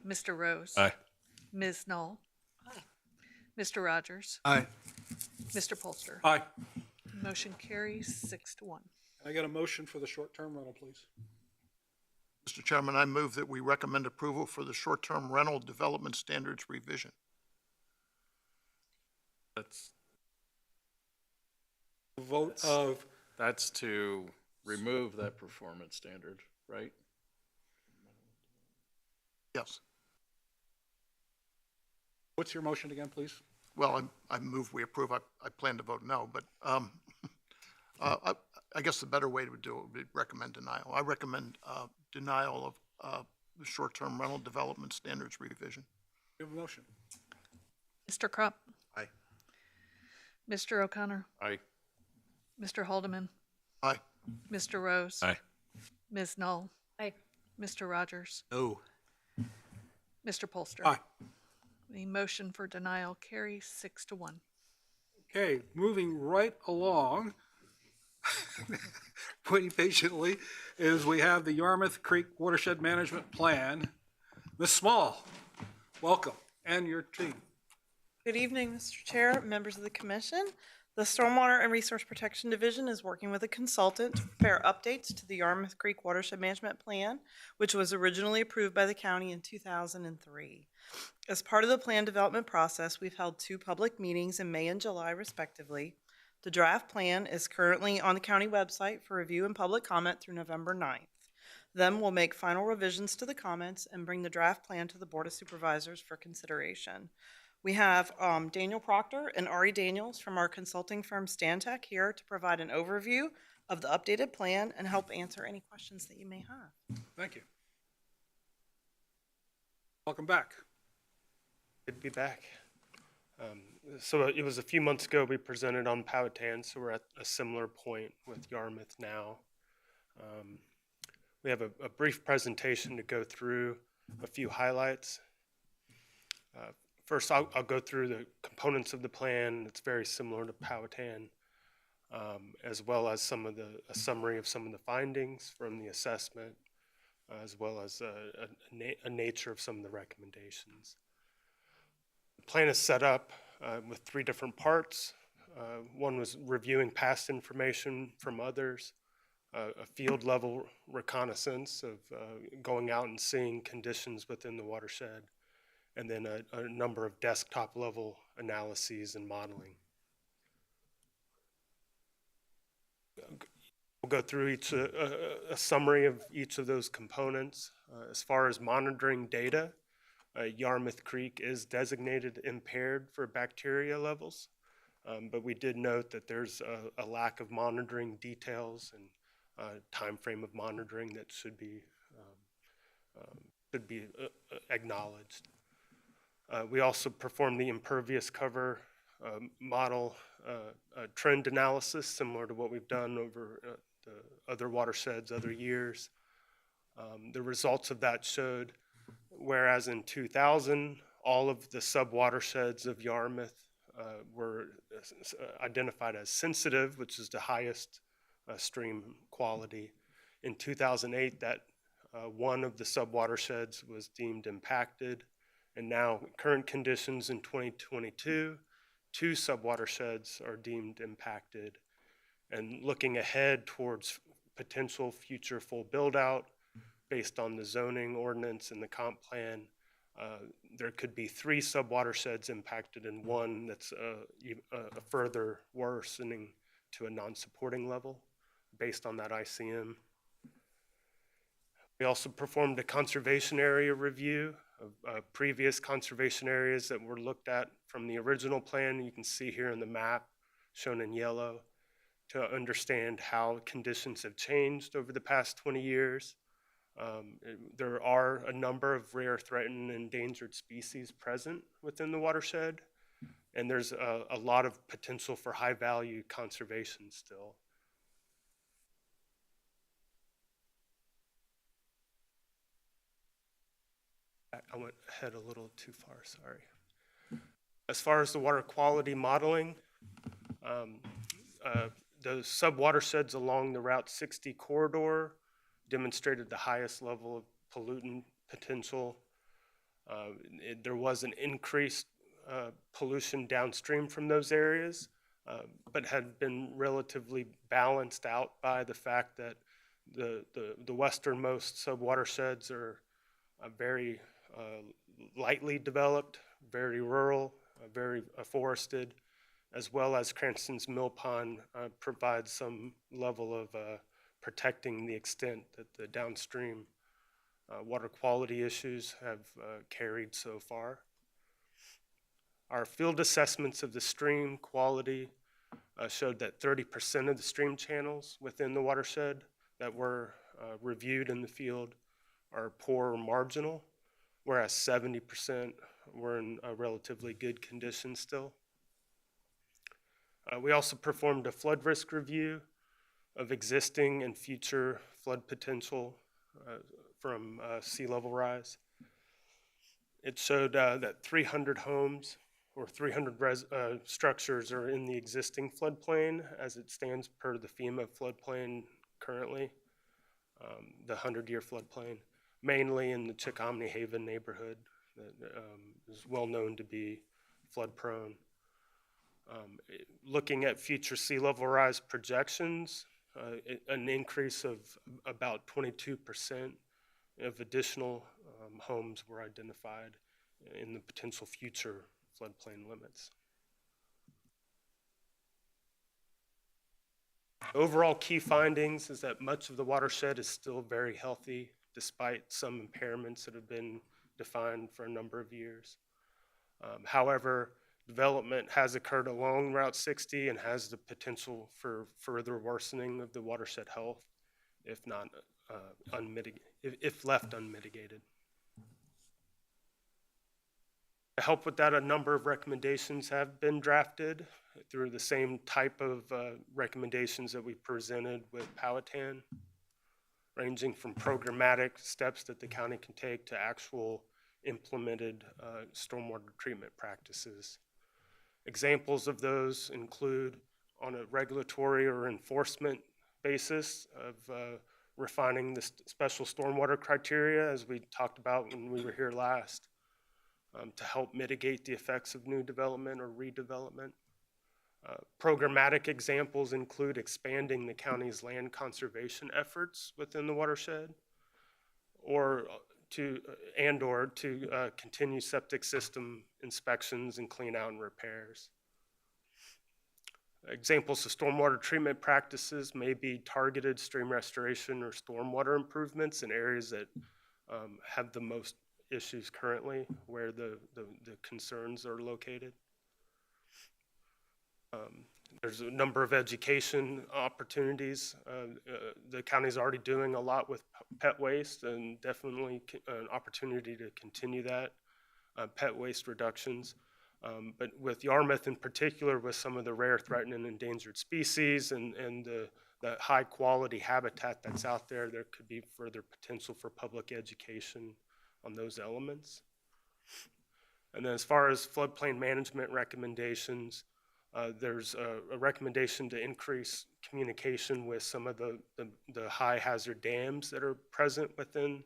Mr. Rose? Aye. Ms. Knoll? Aye. Mr. Rogers? Aye. Mr. Polster? Aye. Motion carries 6-1. Can I get a motion for the short-term rental, please? Mr. Chairman, I move that we recommend approval for the short-term rental development standards revision. Vote of, That's to remove that performance standard, right? Yes. what's your motion again, please? Well, I move we approve. I plan to vote no, but I guess the better way to do it would be recommend denial. I recommend denial of the short-term rental development standards revision. You have a motion. Mr. Crop? Aye. Mr. O'Connor? Aye. Mr. Haldeman? Aye. Mr. Rose? Aye. Ms. Knoll? Aye. Mr. Rogers? No. Mr. Polster? Aye. The motion for denial carries 6-1. Okay, moving right along. waiting patiently, is we have the Yarmouth Creek Watershed Management Plan. Ms. Small, welcome, and your team. Good evening, Mr. Chair, members of the commission. The Stormwater and Resource Protection Division is working with a consultant to prepare updates to the Yarmouth Creek Watershed Management Plan, which was originally approved by the county in 2003. As part of the plan development process, we've held 2 public meetings in May and July respectively. The draft plan is currently on the county website for review and public comment through November 9th. Then we'll make final revisions to the comments and bring the draft plan to the Board of Supervisors for consideration. We have Daniel Proctor and Ari Daniels from our consulting firm Stantec here to provide an overview of the updated plan and help answer any questions that you may have. Thank you. Welcome back. Good to be back. So it was a few months ago we presented on Powhatan, so we're at a similar point with Yarmouth now. We have a brief presentation to go through a few highlights. First, I'll go through the components of the plan. It's very similar to Powhatan, as well as a summary of some of the findings from the assessment, as well as a nature of some of the recommendations. The plan is set up with 3 different parts. One was reviewing past information from others, a field level reconnaissance of going out and seeing conditions within the watershed, and then a number of desktop level analyses and modeling. We'll go through a summary of each of those components. As far as monitoring data, Yarmouth Creek is designated impaired for bacteria levels, but we did note that there's a lack of monitoring details and time frame of monitoring that should be acknowledged. We also performed the impervious cover model trend analysis, similar to what we've done over the other watersheds, other years. The results of that showed, whereas in 2000, all of the sub-watersheds of Yarmouth were identified as sensitive, which is the highest stream quality. In 2008, that one of the sub-watersheds was deemed impacted. And now, current conditions in 2022, 2 sub-watersheds are deemed impacted. And looking ahead towards potential future full build-out, based on the zoning ordinance and the comp plan, there could be 3 sub-watersheds impacted and 1 that's a further worsening to a non-supporting level based on that ICM. We also performed a conservation area review of previous conservation areas that were looked at from the original plan. You can see here in the map shown in yellow to understand how conditions have changed over the past 20 years. There are a number of rare, threatened, and endangered species present within the watershed, and there's a lot of potential for high-value conservation still. I went ahead a little too far, sorry. As far as the water quality modeling, the sub-watersheds along the Route 60 corridor demonstrated the highest level of pollutant potential. There was an increased pollution downstream from those areas, but had been relatively balanced out by the fact that the westernmost sub-watersheds are very lightly developed, very rural, very forested, as well as Cranston's Mill Pond provides some level of protecting the extent that the downstream water quality issues have carried so far. Our field assessments of the stream quality showed that 30% of the stream channels within the watershed that were reviewed in the field are poor or marginal, whereas 70% were in a relatively good condition still. We also performed a flood risk review of existing and future flood potential from sea level rise. It showed that 300 homes or 300 structures are in the existing floodplain as it stands per the FEMA floodplain currently, the 100-year floodplain, mainly in the Chickahominy Haven neighborhood that is well known to be flood prone. Looking at future sea level rise projections, an increase of about 22% of additional homes were identified in the potential future floodplain limits. Overall key findings is that much of the watershed is still very healthy despite some impairments that have been defined for a number of years. However, development has occurred along Route 60 and has the potential for further worsening of the watershed health if not if left unmitigated. To help with that, a number of recommendations have been drafted through the same type of recommendations that we presented with Powhatan, ranging from programmatic steps that the county can take to actual implemented stormwater treatment practices. Examples of those include on a regulatory or enforcement basis of refining the special stormwater criteria, as we talked about when we were here last, to help mitigate the effects of new development or redevelopment. Programmatic examples include expanding the county's land conservation efforts within the watershed, or to continue septic system inspections and clean out and repairs. Examples of stormwater treatment practices may be targeted stream restoration or stormwater improvements in areas that have the most issues currently, where the concerns are located. There's a number of education opportunities. The county's already doing a lot with pet waste, and definitely an opportunity to continue that, pet waste reductions. But with Yarmouth in particular, with some of the rare, threatened, and endangered species and the high quality habitat that's out there, there could be further potential for public education on those elements. And then as far as floodplain management recommendations, there's a recommendation to increase communication with some of the high hazard dams that are present within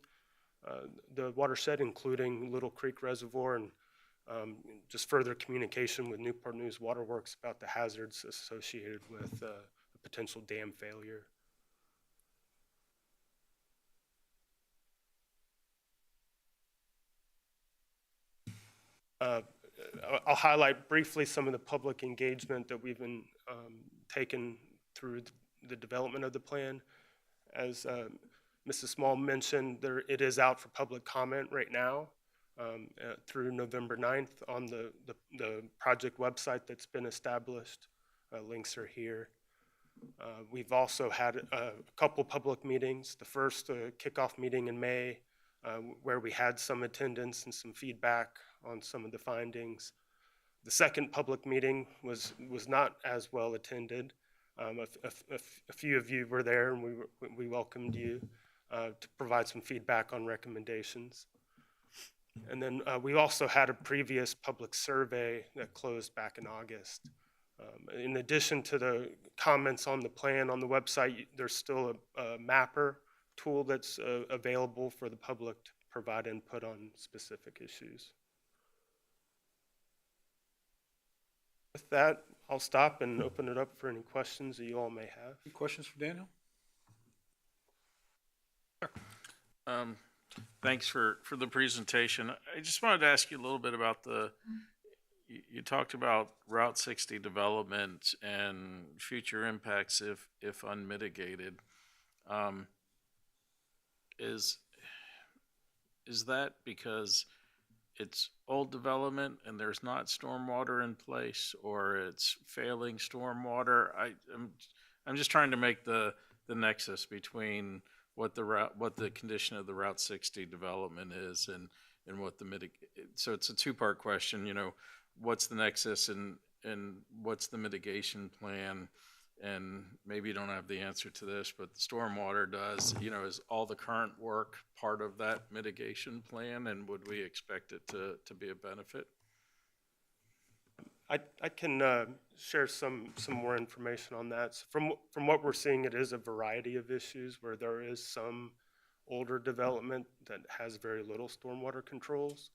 the watershed, including Little Creek Reservoir, and just further communication with Newport News Waterworks about the hazards associated with a potential dam failure. I'll highlight briefly some of the public engagement that we've been taken through the development of the plan. As Mrs. Small mentioned, it is out for public comment right now through November 9th on the project website that's been established. Links are here. We've also had a couple public meetings. The first kickoff meeting in May, where we had some attendance and some feedback on some of the findings. The second public meeting was not as well attended. A few of you were there, and we welcomed you to provide some feedback on recommendations. And then we also had a previous public survey that closed back in August. In addition to the comments on the plan on the website, there's still a mapper tool that's available for the public to provide input on specific issues. With that, I'll stop and open it up for any questions that you all may have. Any questions for Daniel? Thanks for the presentation. I just wanted to ask you a little bit about you talked about Route 60 development and future impacts if unmitigated. Is that because it's old development and there's not stormwater in place, or it's failing stormwater? I'm just trying to make the nexus between what the condition of the Route 60 development is and what the so it's a two-part question. What's the nexus and what's the mitigation plan? And maybe you don't have the answer to this, but the stormwater does. Is all the current work part of that mitigation plan, and would we expect it to be a benefit? I can share some more information on that. So from what we're seeing, it is a variety of issues where there is some older development that has very little stormwater controls.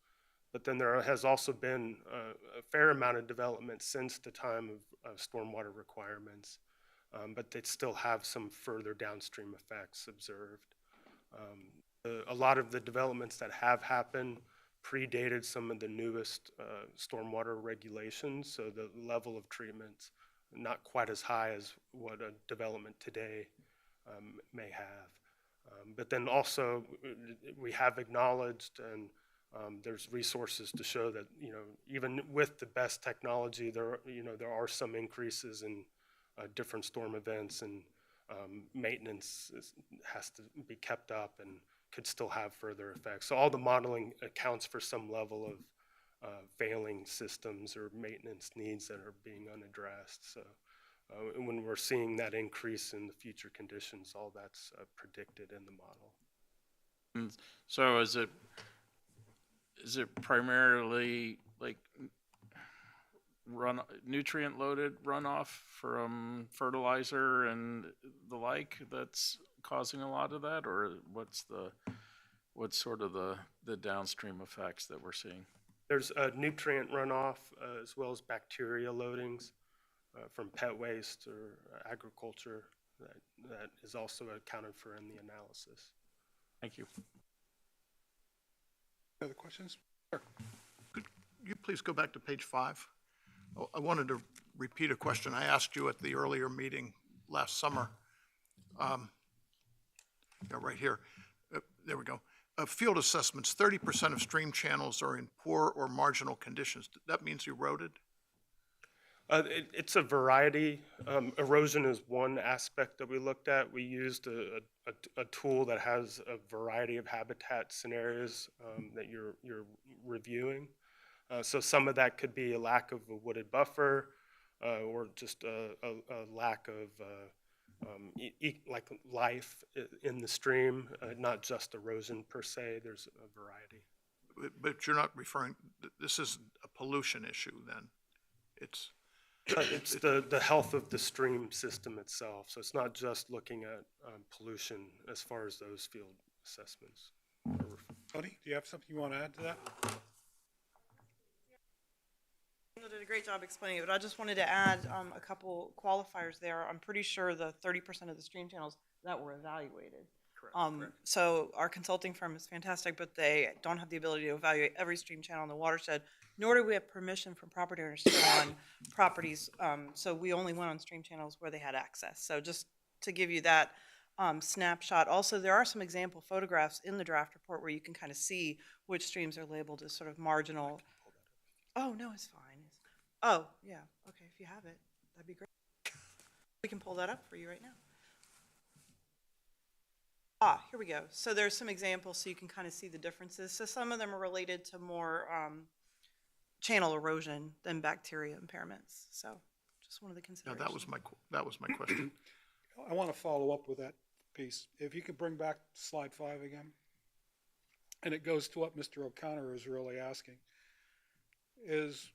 But then there has also been a fair amount of development since the time of stormwater requirements, but they still have some further downstream effects observed. A lot of the developments that have happened predated some of the newest stormwater regulations, so the level of treatment's not quite as high as what a development today may have. But then also, we have acknowledged, and there's resources to show that, even with the best technology, there are some increases in different storm events, and maintenance has to be kept up and could still have further effects. So all the modeling accounts for some level of failing systems or maintenance needs that are being unaddressed. So when we're seeing that increase in the future conditions, all that's predicted in the model. And so is it primarily like nutrient loaded runoff from fertilizer and the like that's causing a lot of that, or what's sort of the downstream effects that we're seeing? There's nutrient runoff as well as bacteria loadings from pet waste or agriculture that is also accounted for in the analysis. Thank you. Other questions? Sure. Could you please go back to page 5? I wanted to repeat a question I asked you at the earlier meeting last summer. Yeah, right here. There we go. Field assessments, 30% of stream channels are in poor or marginal conditions. That means eroded? It's a variety. Erosion is one aspect that we looked at. We used a tool that has a variety of habitat scenarios that you're reviewing. So some of that could be a lack of a wooded buffer or just a lack of like life in the stream, not just erosion per se. There's a variety. But you're not referring, this is a pollution issue then? It's the health of the stream system itself. So it's not just looking at pollution as far as those field assessments. Tony, do you have something you want to add to that? You did a great job explaining it, but I just wanted to add a couple qualifiers there. I'm pretty sure the 30% of the stream channels that were evaluated. Correct. So our consulting firm is fantastic, but they don't have the ability to evaluate every stream channel in the watershed, nor do we have permission from property owners to go on properties. So we only went on stream channels where they had access. So just to give you that snapshot. Also, there are some example photographs in the draft report where you can kind of see which streams are labeled as sort of marginal. Oh, no, it's fine. Oh, yeah. Okay, if you have it, that'd be great. We can pull that up for you right now. Here we go. So there's some examples so you can kind of see the differences. So some of them are related to more channel erosion than bacteria impairments. So just one of the considerations. Yeah, that was my question. I want to follow up with that piece. If you could bring back slide 5 again. And it goes to what Mr. O'Connor is really asking. Is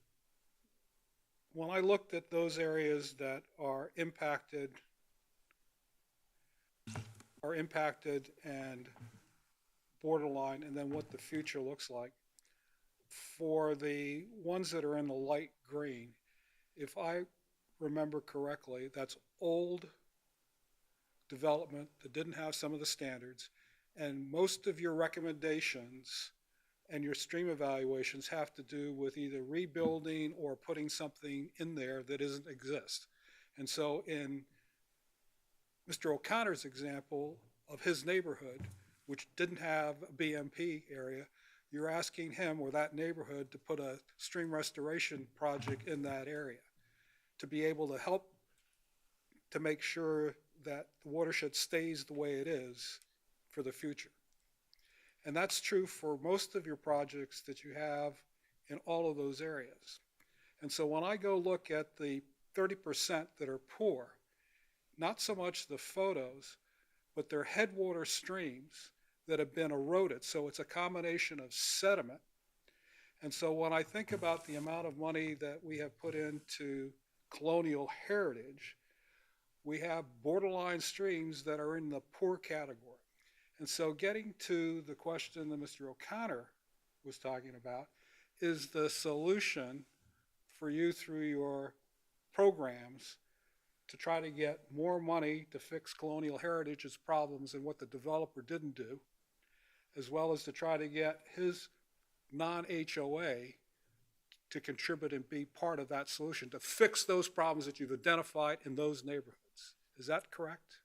when I looked at those areas that are impacted and borderline, and then what the future looks like. For the ones that are in the light green, if I remember correctly, that's old development that didn't have some of the standards, and most of your recommendations and your stream evaluations have to do with either rebuilding or putting something in there that doesn't exist. And so in Mr. O'Connor's example of his neighborhood, which didn't have a BMP area, you're asking him or that neighborhood to put a stream restoration project in that area to be able to help to make sure that the watershed stays the way it is for the future. And that's true for most of your projects that you have in all of those areas. And so when I go look at the 30% that are poor, not so much the photos, but their headwater streams that have been eroded. So it's a combination of sediment And so when I think about the amount of money that we have put into colonial heritage, we have borderline streams that are in the poor category. And so getting to the question that Mr. O'Connor was talking about, is the solution for you through your programs to try to get more money to fix colonial heritage's problems and what the developer didn't do, as well as to try to get his non-HOA to contribute and be part of that solution, to fix those problems that you've identified in those neighborhoods. Is that correct?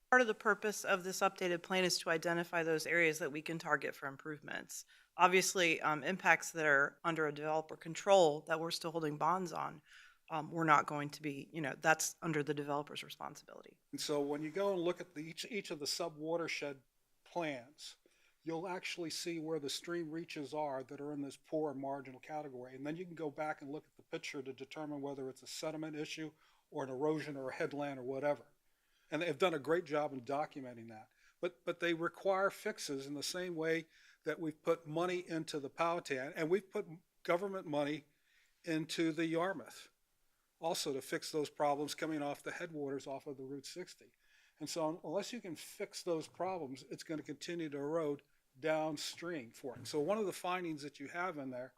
Part of the purpose of this updated plan is to identify those areas that we can target for improvements. Obviously, impacts that are under a developer control that we're still holding bonds on, we're not going to be, that's under the developer's responsibility. And so when you go and look at each of the sub-watershed plans, you'll actually see where the stream reaches are that are in this poor and marginal category. And then you can go back and look at the picture to determine whether it's a sediment issue or an erosion or a headland or whatever. And they've done a great job in documenting that. But they require fixes in the same way that we've put money into the Powhatan, and we've put government money into the Yarmouth also to fix those problems coming off the headwaters off of the Route 60. And so unless you can fix those problems, it's going to continue to erode downstream for it. So one of the findings that you have in there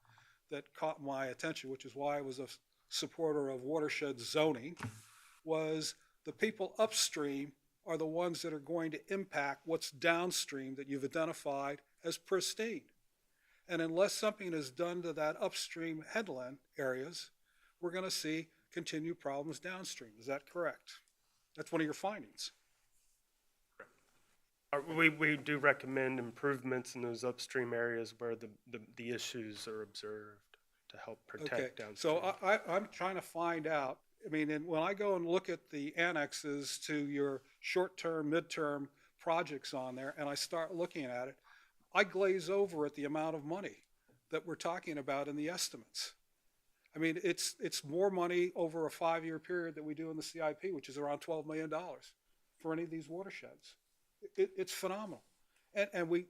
that caught my attention, which is why I was a supporter of watershed zoning, was the people upstream are the ones that are going to impact what's downstream that you've identified as pristine. And unless something is done to that upstream headland areas, we're going to see continued problems downstream. Is that correct? That's one of your findings. We do recommend improvements in those upstream areas where the issues are observed to help protect downstream. So I'm trying to find out, when I go and look at the annexes to your short-term, midterm projects on there, and I start looking at it, I glaze over at the amount of money that we're talking about in the estimates. It's more money over a 5-year period that we do in the CIP, which is around $12 million for any of these watersheds. It's phenomenal. And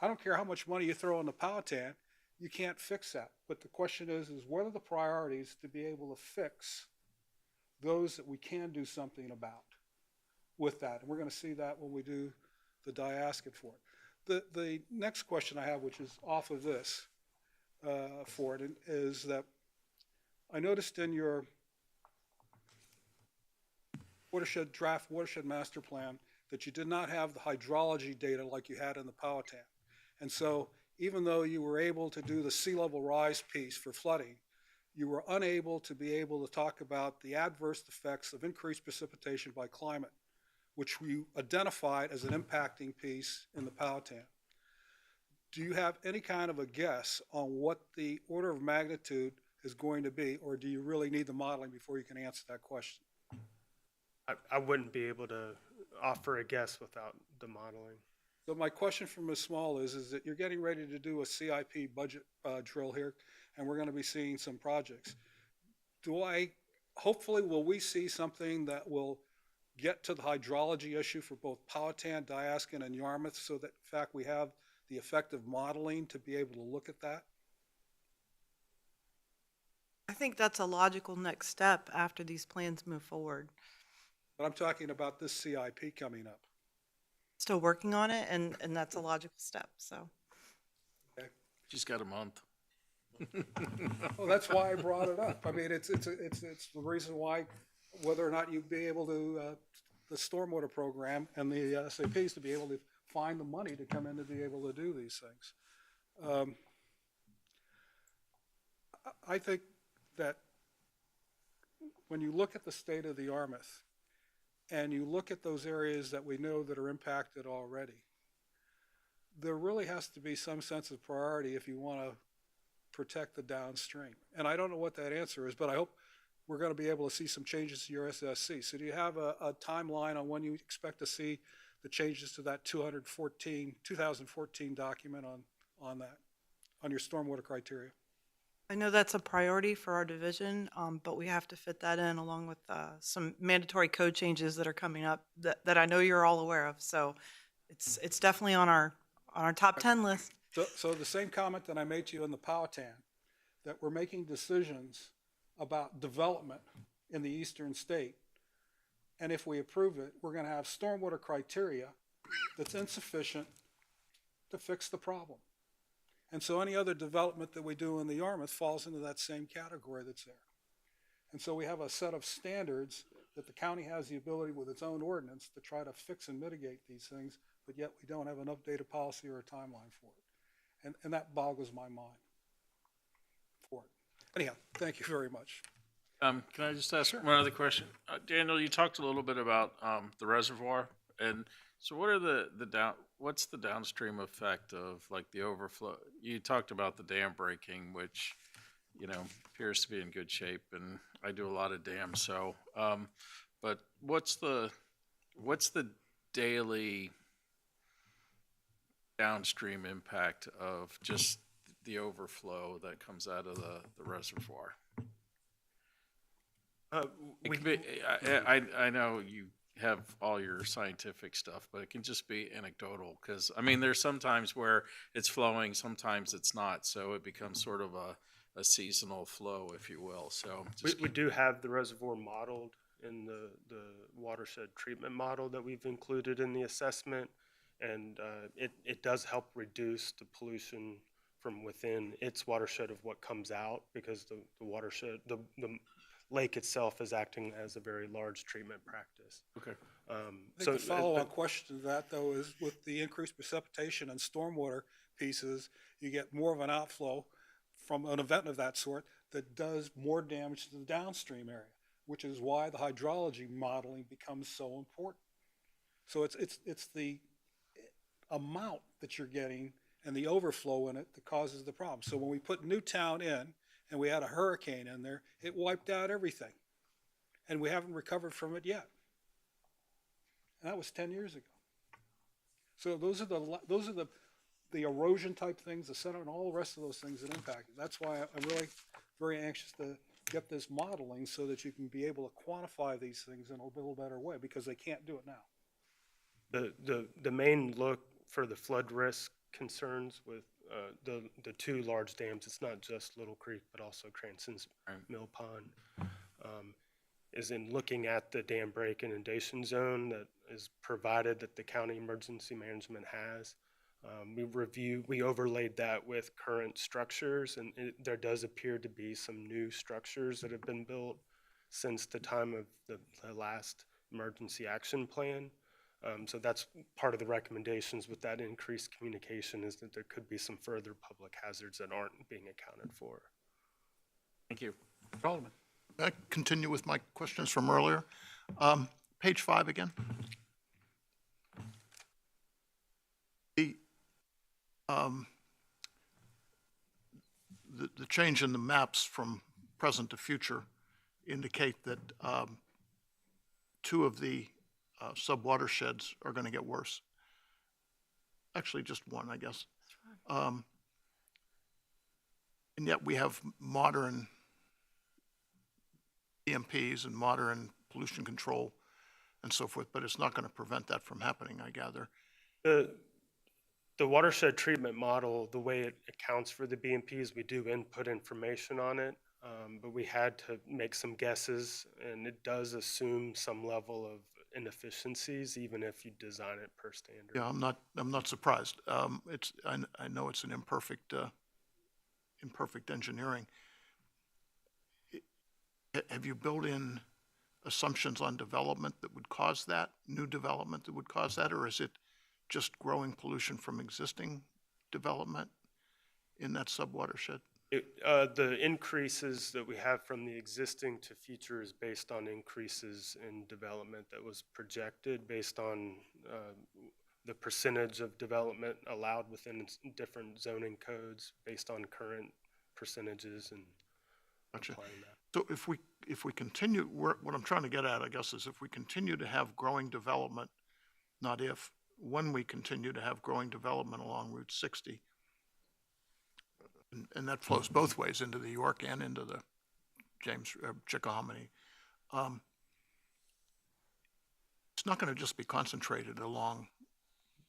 I don't care how much money you throw in the Powhatan, you can't fix that. But the question is what are the priorities to be able to fix those that we can do something about with that? And we're going to see that when we do the diaskin for it. The next question I have, which is off of this for it, is that I noticed in your draft watershed master plan that you did not have the hydrology data like you had in the Powhatan. And so even though you were able to do the sea level rise piece for flooding, you were unable to be able to talk about the adverse effects of increased precipitation by climate, which we identified as an impacting piece in the Powhatan. Do you have any kind of a guess on what the order of magnitude is going to be, or do you really need the modeling before you can answer that question? I wouldn't be able to offer a guess without the modeling. So my question for Ms. Small is that you're getting ready to do a CIP budget drill here, and we're going to be seeing some projects. Hopefully will we see something that will get to the hydrology issue for both Powhatan, Diaskin, and Yarmouth, so that in fact we have the effective modeling to be able to look at that? I think that's a logical next step after these plans move forward. But I'm talking about this CIP coming up. Still working on it, and that's a logical step, so. Okay. She's got a month. Well, that's why I brought it up. It's the reason why, whether or not you'd be able to, the stormwater program and the SAPs to be able to find the money to come in to be able to do these things. I think that when you look at the state of the Yarmouth and you look at those areas that we know that are impacted already, there really has to be some sense of priority if you want to protect the downstream. And I don't know what that answer is, but I hope we're going to be able to see some changes to your SSC. So do you have a timeline on when you expect to see the changes to that 2014 document on that, on your stormwater criteria? I know that's a priority for our division, but we have to fit that in along with some mandatory code changes that are coming up that I know you're all aware of. So it's definitely on our top 10 list. So the same comment that I made to you in the Powhatan, that we're making decisions about development in the eastern state, and if we approve it, we're gonna have stormwater criteria that's insufficient to fix the problem. And so any other development that we do in the Yarmouth falls into that same category that's there. And so we have a set of standards that the county has the ability with its own ordinance to try to fix and mitigate these things, but yet we don't have an updated policy or a timeline for it. And that boggles my mind for it. Anyhow, thank you very much. Can I just ask one other question? Daniel, you talked a little bit about the reservoir, and so what are what's the downstream effect of like the overflow? You talked about the dam breaking, which, you know, appears to be in good shape, and I do a lot of dams, so, but what's the daily downstream impact of just the overflow that comes out of the reservoir? It could be, I know you have all your scientific stuff, but it can just be anecdotal, because, I mean, there's sometimes where it's flowing, sometimes it's not, so it becomes sort of a seasonal flow, if you will, so. We do have the reservoir modeled in the watershed treatment model that we've included in the assessment, and it does help reduce the pollution from within its watershed of what comes out, because the watershed, the lake itself is acting as a very large treatment practice. Okay. I think the follow-on question to that, though, is with the increased precipitation and stormwater pieces, you get more of an outflow from an event of that sort that does more damage to the downstream area, which is why the hydrology modeling becomes so important. So it's the amount that you're getting and the overflow in it that causes the problem. So when we put Newtown in and we had a hurricane in there, it wiped out everything. And we haven't recovered from it yet. And that was 10 years ago. So those are the erosion type things, the sediment, and all the rest of those things that impact it. That's why I'm really very anxious to get this modeling so that you can be able to quantify these things in a little better way, because they can't do it now. The main look for the flood risk concerns with the two large dams, it's not just Little Creek, but also Cranston's Mill Pond, is in looking at the dam break inundation zone that is provided that the county emergency management has. We overlaid that with current structures, and there does appear to be some new structures that have been built since the time of the last emergency action plan. So that's part of the recommendations with that increased communication, is that there could be some further public hazards that aren't being accounted for. Thank you. Alderman. I continue with my questions from earlier. Page 5 again. The change in the maps from present to future indicate that two of the sub-watersheds are going to get worse. Actually, just one, I guess. And yet we have modern EMPs and modern pollution control and so forth, but it's not going to prevent that from happening, I gather. The watershed treatment model, the way it accounts for the BMPs, we do input information on it, but we had to make some guesses, and it does assume some level of inefficiencies, even if you design it per standard. Yeah, I'm not surprised. I know it's an imperfect engineering. Have you built in assumptions on development that would cause that, new development that would cause that, or is it just growing pollution from existing development in that sub-watershed? The increases that we have from the existing to future is based on increases in development that was projected based on the percentage of development allowed within different zoning codes based on current percentages and applying that. So if we continue, what I'm trying to get at, I guess, is if we continue to have growing development, not if, when we continue to have growing development along Route 60, and that flows both ways, into the York and into the Chickahominy, it's not going to just be concentrated along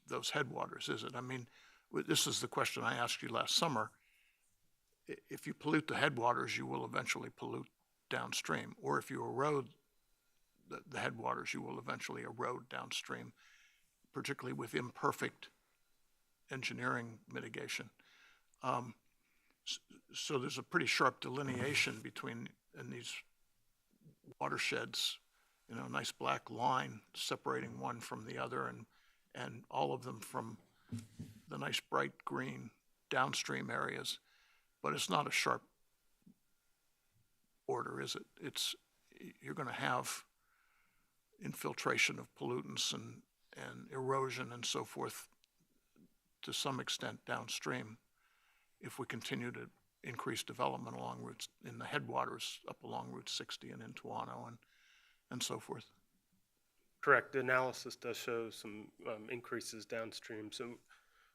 those headwaters, is it? I mean, this is the question I asked you last summer. If you pollute the headwaters, you will eventually pollute downstream. Or if you erode the headwaters, you will eventually erode downstream, particularly with imperfect engineering mitigation. So there's a pretty sharp delineation between, in these watersheds, a nice black line separating one from the other, and all of them from the nice bright green downstream areas. But it's not a sharp border, is it? You're going to have infiltration of pollutants and erosion and so forth to some extent downstream if we continue to increase development along routes in the headwaters up along Route 60 and in Toano and so forth. Correct. The analysis does show some increases downstream. So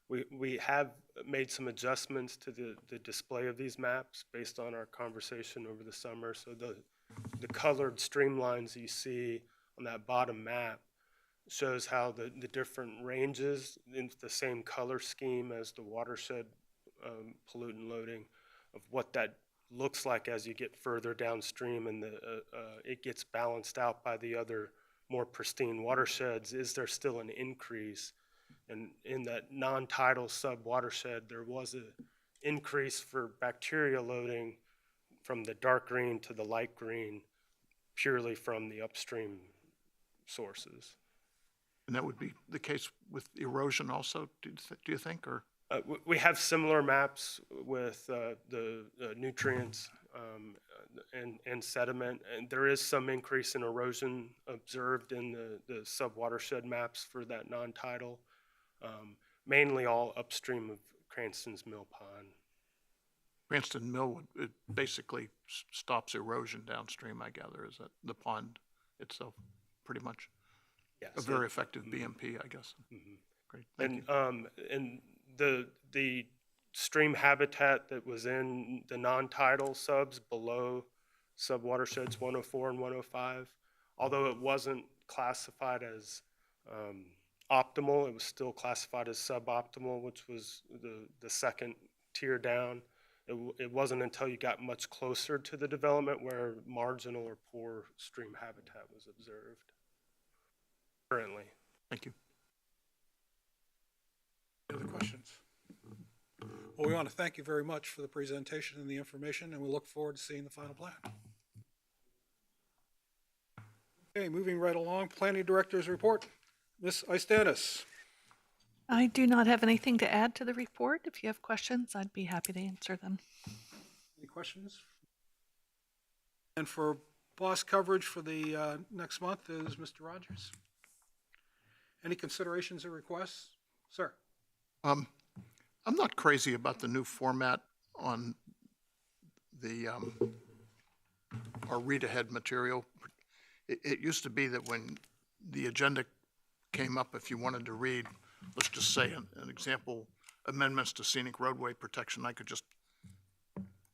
we have made some adjustments to the display of these maps based on our conversation over the summer. So the colored streamlines you see on that bottom map shows how the different ranges in the same color scheme as the watershed pollutant loading of what that looks like as you get further downstream, and it gets balanced out by the other more pristine watersheds. Is there still an increase? And in that non-tidal sub-watershed, there was an increase for bacteria loading from the dark green to the light green, purely from the upstream sources. And that would be the case with erosion also, do you think, or? We have similar maps with the nutrients and sediment, and there is some increase in erosion observed in the sub-watershed maps for that non-tidal, mainly all upstream of Cranston's Mill Pond. Cranston Mill, it basically stops erosion downstream, I gather, is that the pond itself, pretty much? Yes. A very effective BMP, I guess. Mm-hmm. Great, thank you. And the stream habitat that was in the non-tidal subs below sub-watersheds 104 and 105, although it wasn't classified as optimal, it was still classified as suboptimal, which was the second tier down. It wasn't until you got much closer to the development where marginal or poor stream habitat was observed currently. Thank you. Any other questions? Well, we want to thank you very much for the presentation and the information, and we look forward to seeing the final plan. Okay, moving right along, Planning Director's report. Ms. Istanis. I do not have anything to add to the report. If you have questions, I'd be happy to answer them. Any questions? And for boss coverage for the next month is Mr. Rogers. Any considerations or requests? Sir. I'm not crazy about the new format on the our read-ahead material. It used to be that when the agenda came up, if you wanted to read, let's just say an example, amendments to scenic roadway protection, I could just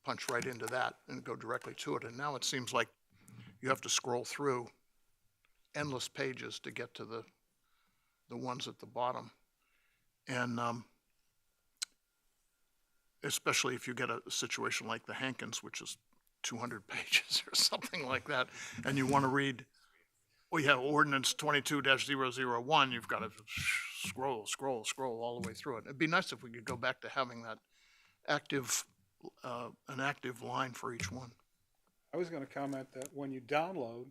punch right into that and go directly to it. And now it seems like you have to scroll through endless pages to get to the ones at the bottom. And especially if you get a situation like the Hankins, which is 200 pages or something like that, and you want to read, well, yeah, ordinance 22-001, you've got to scroll all the way through it. It'd be nice if we could go back to having that an active line for each one. I was going to comment that when you download,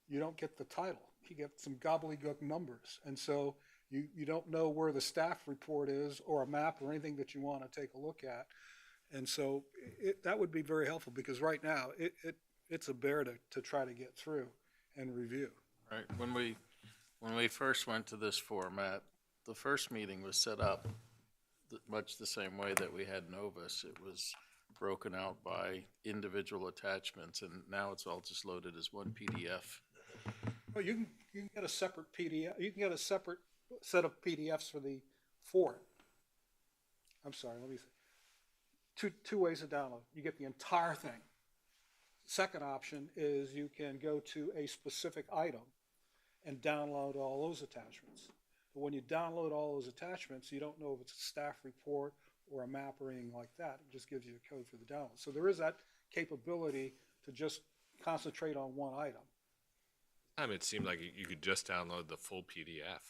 you don't get the title. You get some gobbledygook numbers. And so you don't know where the staff report is or a map or anything that you want to take a look at. And so that would be very helpful, because right now it's a bear to try to get through and review. Right. When we first went to this format, the first meeting was set up much the same way that we had Novus. It was broken out by individual attachments, and now it's all just loaded as one PDF. Well, you can get a separate PDF. You can get a separate set of PDFs for it. I'm sorry, let me see. Two ways to download. You get the entire thing. Second option is you can go to a specific item and download all those attachments. But when you download all those attachments, you don't know if it's a staff report or a map or anything like that. It just gives you a code for the download. So there is that capability to just concentrate on one item. It seemed like you could just download the full PDF.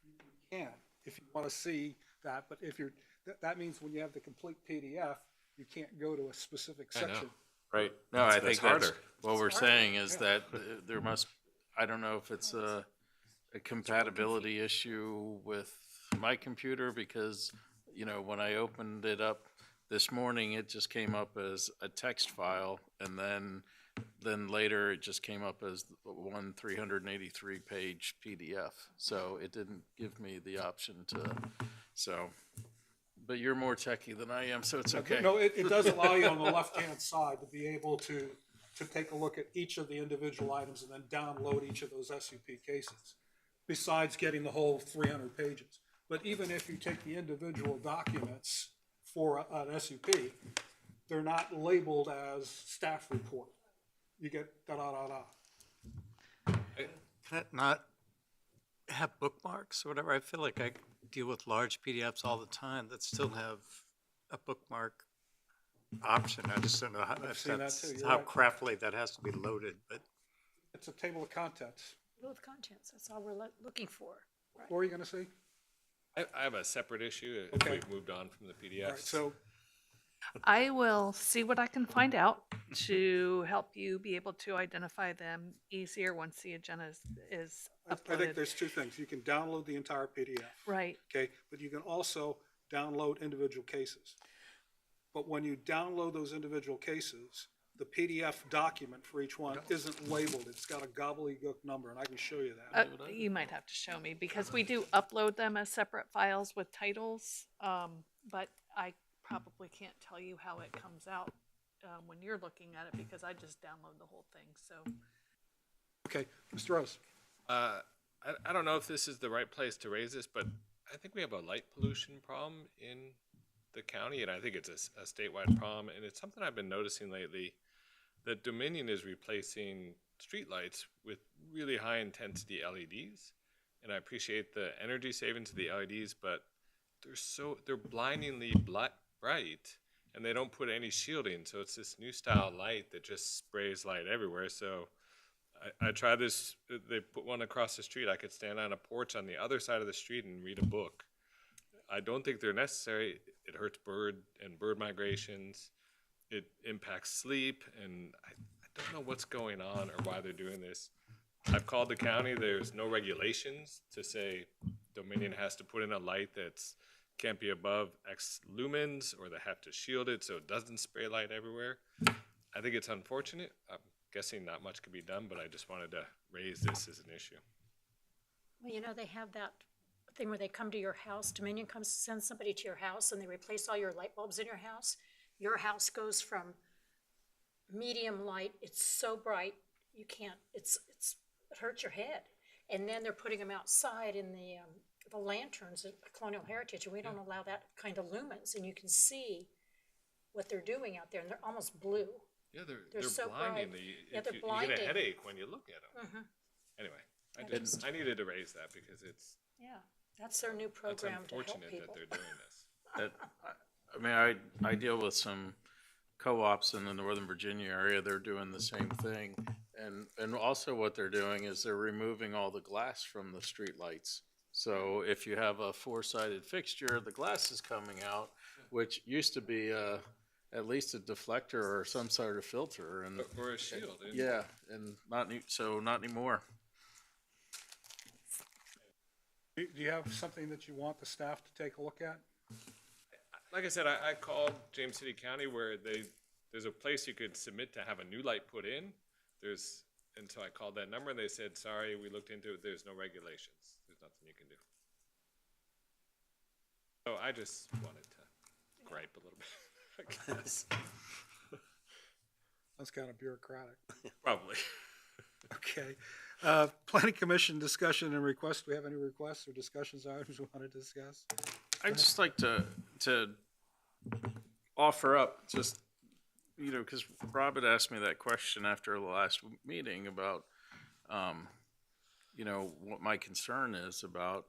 You can, if you want to see that, but if you're, that means when you have the complete PDF, you can't go to a specific I know. section. Right. No, I think That's that's, harder. what we're saying is that there must, I don't know if it's a compatibility issue with my computer, because, you know, when I opened it up this morning, it just came up as a text file, and then later it just came up as one 383-page PDF. So it didn't give me the option to, so, but you're more techie than I am, so it's okay. No, it does allow you on the left-hand side to be able to take a look at each of the individual items and then download each of those SUP cases, besides getting the whole 300 pages. But even if you take the individual documents for an SUP, they're not labeled as staff report. You get da-da-da-da. Can it not have bookmarks or whatever? I feel like I deal with large PDFs all the time that still have a bookmark option. I just don't know how, if seen that that's too. You're how right. craftily that has to be loaded, but It's a table of contents. Table of contents, that's all we're looking for. What were you gonna say? I have a separate issue if Okay. we've moved on from the PDFs. All right, so I will see what I can find out to help you be able to identify them easier once the agenda is I think uploaded. there's two things. You can download the entire PDF. Right. Okay, but you can also download individual cases. But when you download those individual cases, the PDF document for each one isn't labeled. It's got a gobbledygook number, and I can show you that. You might have to show me, because we do upload them as separate files with titles, but I probably can't tell you how it comes out when you're looking at it, because I just download the whole thing, so. Okay, Mr. Rose. I don't know if this is the right place to raise this, but I think we have a light pollution problem in the county, and I think it's a statewide problem, and it's something I've been noticing lately, that Dominion is replacing streetlights with really high intensity LEDs, and I appreciate the energy savings of the LEDs, but they're blindingly bright, and they don't put any shielding, so it's this new style light that just sprays light everywhere. So I tried this. They put one across the street. I could stand on a porch on the other side of the street and read a book. I don't think they're necessary. It hurts bird migrations. It impacts sleep, and I don't know what's going on or why they're doing this. I've called the county. There's no regulations to say Dominion has to put in a light that's can't be above X lumens, or they have to shield it so it doesn't spray light everywhere. I think it's unfortunate. I'm guessing not much can be done, but I just wanted to raise this as an issue. Well, you know, they have that thing where they come to your house, Dominion comes to send somebody to your house, and they replace all your light bulbs in your house. Your house goes from medium light, it's so bright, you can't, it hurts your head. And then they're putting them outside in the lanterns at Colonial Heritage, and we don't allow that kind of lumens, and you can see what they're doing out there, and they're almost blue. Yeah, They're so blinding. bright. You get blinding. a headache when you look at them. Anyway, I needed to raise that because Yeah, that's their new program to help unfortunate people. that they're doing this. I mean, I deal with some co-ops in the Northern Virginia area. They're doing the same thing. And also what they're doing is they're removing all the glass from the street lights. So if you have a four-sided fixture, the glass is coming out, which used to be at least a deflector or some sort of filter. And Or a shield. yeah, and not anymore. Do you have something that you want the staff to take a look at? Like I said, I called James City County where there's a place you could submit to have a new light put in. And so I called that number and they said, sorry, we looked into it, there's no regulations. There's nothing you can do. So I just wanted to gripe a little bit, I guess. That's kind of bureaucratic. Probably. Okay. Planning Commission discussion and requests. Do we have any requests or discussions items we want to discuss? I'd just like to offer up just, you know, because Rob had asked me that question after the last meeting about, you know, what my concern is about,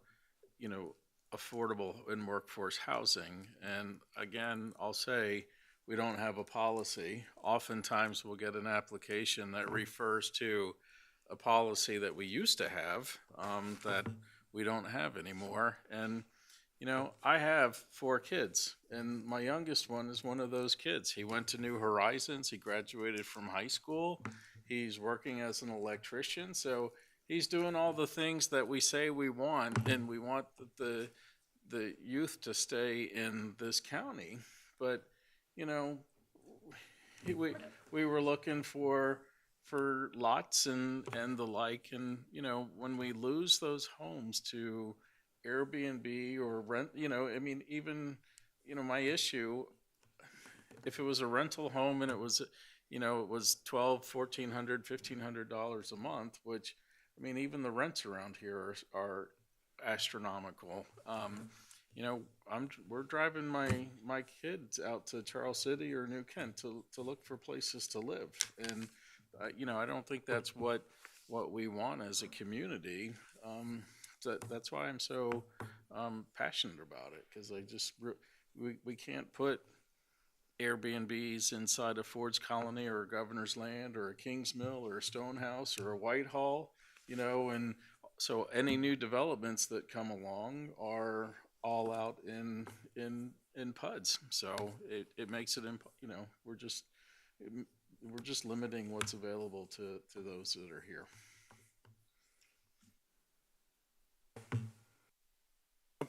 affordable and workforce housing. And again, I'll say, we don't have a policy. Oftentimes, we'll get an application that refers to a policy that we used to have, that we don't have anymore. And, I have 4 kids, and my youngest one is one of those kids. He went to New Horizons. He graduated from high school. He's working as an electrician. So he's doing all the things that we say we want, and we want the youth to stay in this county. But, we were looking for lots and the like, and when we lose those homes to Airbnb or rent, even my issue, if it was a rental home and it was $1,200, $1,400, $1,500 a month, which even the rents around here are astronomical. We're driving my kids out to Charles City or New Kent to look for places to live, and I don't think that's what we want as a community. That's why I'm so passionate about it, because we can't put Airbnbs inside a Ford's Colony or a Governor's Land or a King's Mill or a Stonehouse or a Whitehall, and so any new developments that come along are all out in PUDs. So it makes it, we're just limiting what's available to those that are here.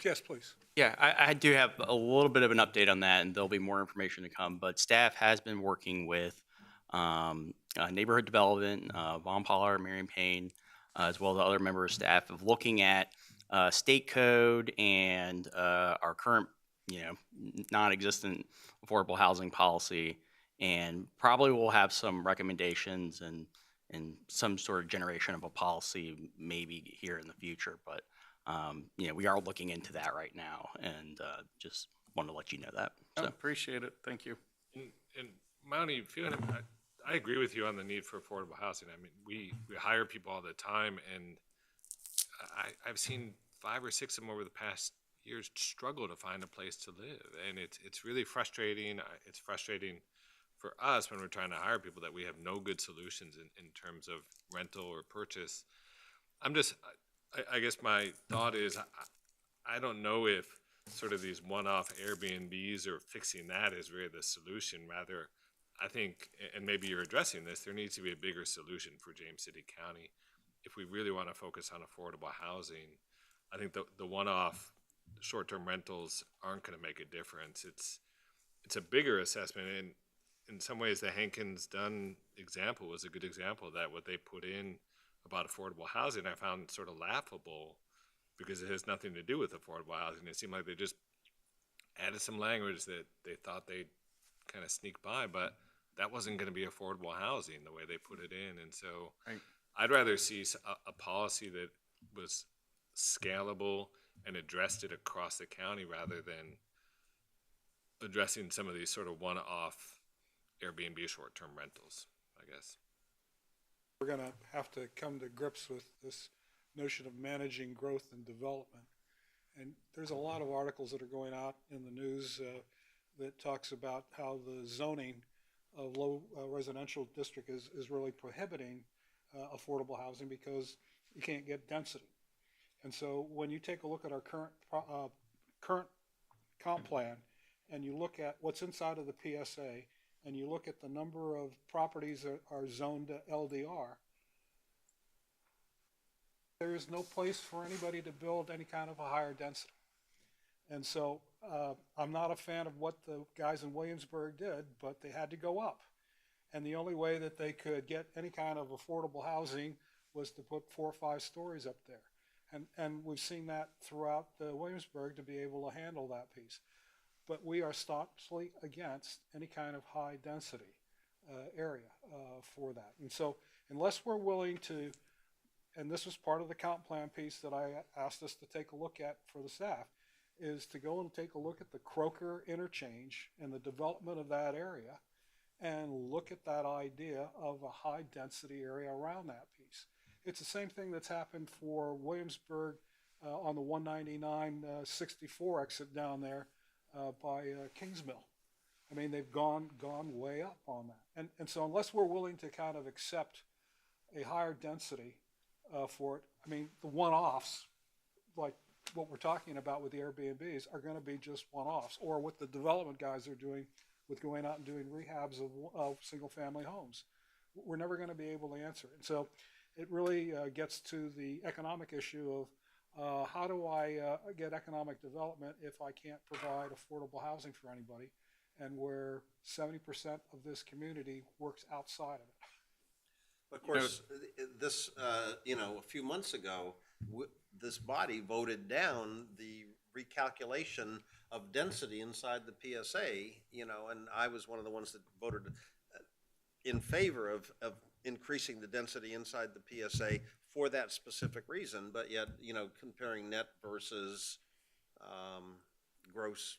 Yes, please. Yeah, I do have a little bit of an update on that, and there'll be more information to come. But staff has been working with neighborhood development, Von Pollard, Marion Payne, as well as other members of staff, of looking at state code and our current, non-existent affordable housing policy, and probably we'll have some recommendations and some sort of generation of a policy maybe here in the future. But we are looking into that right now, and just want to let you know that. I So. appreciate it. Thank you. And Mountie, I agree with you on the need for affordable housing. We hire people all the time, and I've seen 5 or 6 of them over the past years struggle to find a place to live, and it's really frustrating. It's frustrating for us when we're trying to hire people that we have no good solutions in terms of rental or purchase. I guess my thought is, I don't know if sort of these one-off Airbnbs or fixing that is really the solution. Rather, I think, and maybe you're addressing this, there needs to be a bigger solution for James City County. If we really want to focus on affordable housing, I think the one-off short-term rentals aren't going to make a difference. It's a bigger assessment, and in some ways the Hankins-Dunn example was a good example of that. What they put in about affordable housing, I found sort of laughable, because it has nothing to do with affordable housing. It seemed like they just added some language that they thought they'd kind of sneak by, but that wasn't going to be affordable housing the way they put it in. And so Right. I'd rather see a policy that was scalable and addressed it across the county rather than addressing some of these sort of one-off Airbnb short-term rentals, I guess. We're going to have to come to grips with this notion of managing growth and development. And there's a lot of articles that are going out in the news that talks about how the zoning of low residential district is really prohibiting affordable housing because you can't get density. And so when you take a look at our current comp plan, and you look at what's inside of the PSA, and you look at the number of properties that are zoned to LDR, there is no place for anybody to build any kind of a higher density. And so I'm not a fan of what the guys in Williamsburg did, but they had to go up. And the only way that they could get any kind of affordable housing was to put 4 or 5 stories up there. And we've seen that throughout Williamsburg to be able to handle that piece. But we are staunchly against any kind of high density area for that. And so unless we're willing to, and this was part of the comp plan piece that I asked us to take a look at for the staff, is to go and take a look at the Croker interchange and the development of that area, and look at that idea of a high density area around that piece. It's the same thing that's happened for Williamsburg on the 199, 64 exit down there by Kings Mill. I mean, they've gone way up on that. And so unless we're willing to kind of accept a higher density for it, I mean, the one-offs, like what we're talking about with the Airbnbs, are going to be just one-offs, or what the development guys are doing with going out and doing rehabs of single-family homes. We're never going to be able to answer it. And so it really gets to the economic issue of how do I get economic development if I can't provide affordable housing for anybody, and where 70% of this community works outside of it. Of course, this, a few months ago, this body voted down the recalculation of density inside the PSA, and I was one of the ones that voted in favor of increasing the density inside the PSA for that specific reason, but yet, comparing net versus gross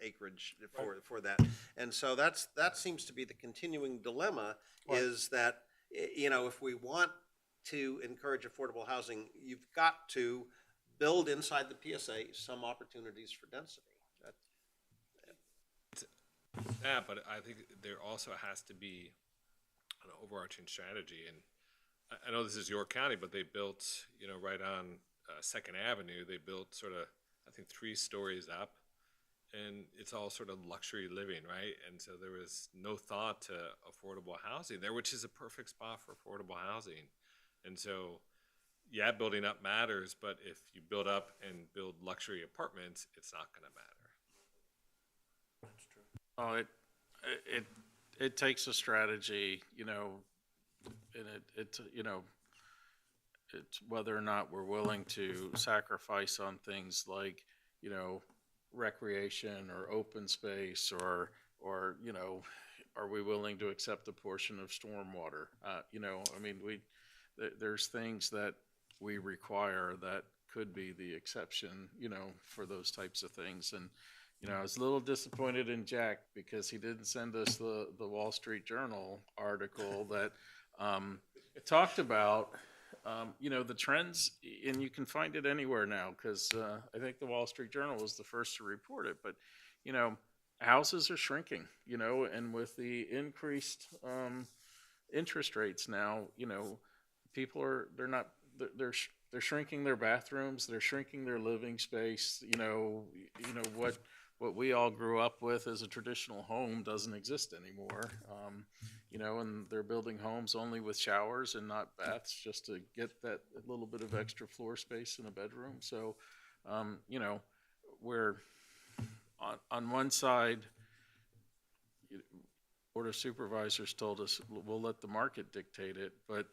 acreage for that. And so that seems to be the continuing dilemma, is that, if we want to encourage affordable housing, you've got to build inside the PSA some opportunities for density. Yeah, but I think there also has to be an overarching strategy. And I know this is York County, but they built, right on Second Avenue, they built sort of, I think, 3 stories up. And it's all sort of luxury living, right? And so there was no thought to affordable housing there, which is a perfect spot for affordable housing. And so, yeah, building up matters, but if you build up and build luxury apartments, it's not going to matter. Oh, it takes a strategy, and it's whether or not we're willing to sacrifice on things like, recreation or open space, or are we willing to accept a portion of stormwater? There's things that we require that could be the exception, for those types of things. And I was a little disappointed in Jack because he didn't send us the Wall Street Journal article that talked about, the trends, and you can find it anywhere now because I think the Wall Street Journal was the first to report it. But, houses are shrinking, and with the increased interest rates now, people they're shrinking their bathrooms, they're shrinking their living space. What we all grew up with as a traditional home doesn't exist anymore. And they're building homes only with showers and not baths just to get that little bit of extra floor space in a bedroom. So, we're on one side, Board of Supervisors told us we'll let the market dictate it, but,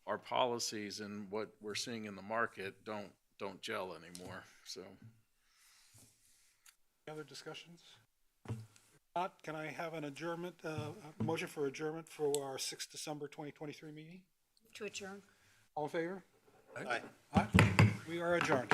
our policies and what we're seeing in the market don't gel anymore. So. Any other discussions? If not, can I have an adjournment, a motion for adjournment for our 6th December 2023 meeting? To adjourn. All in favor? Aye. Aye. We are adjourned.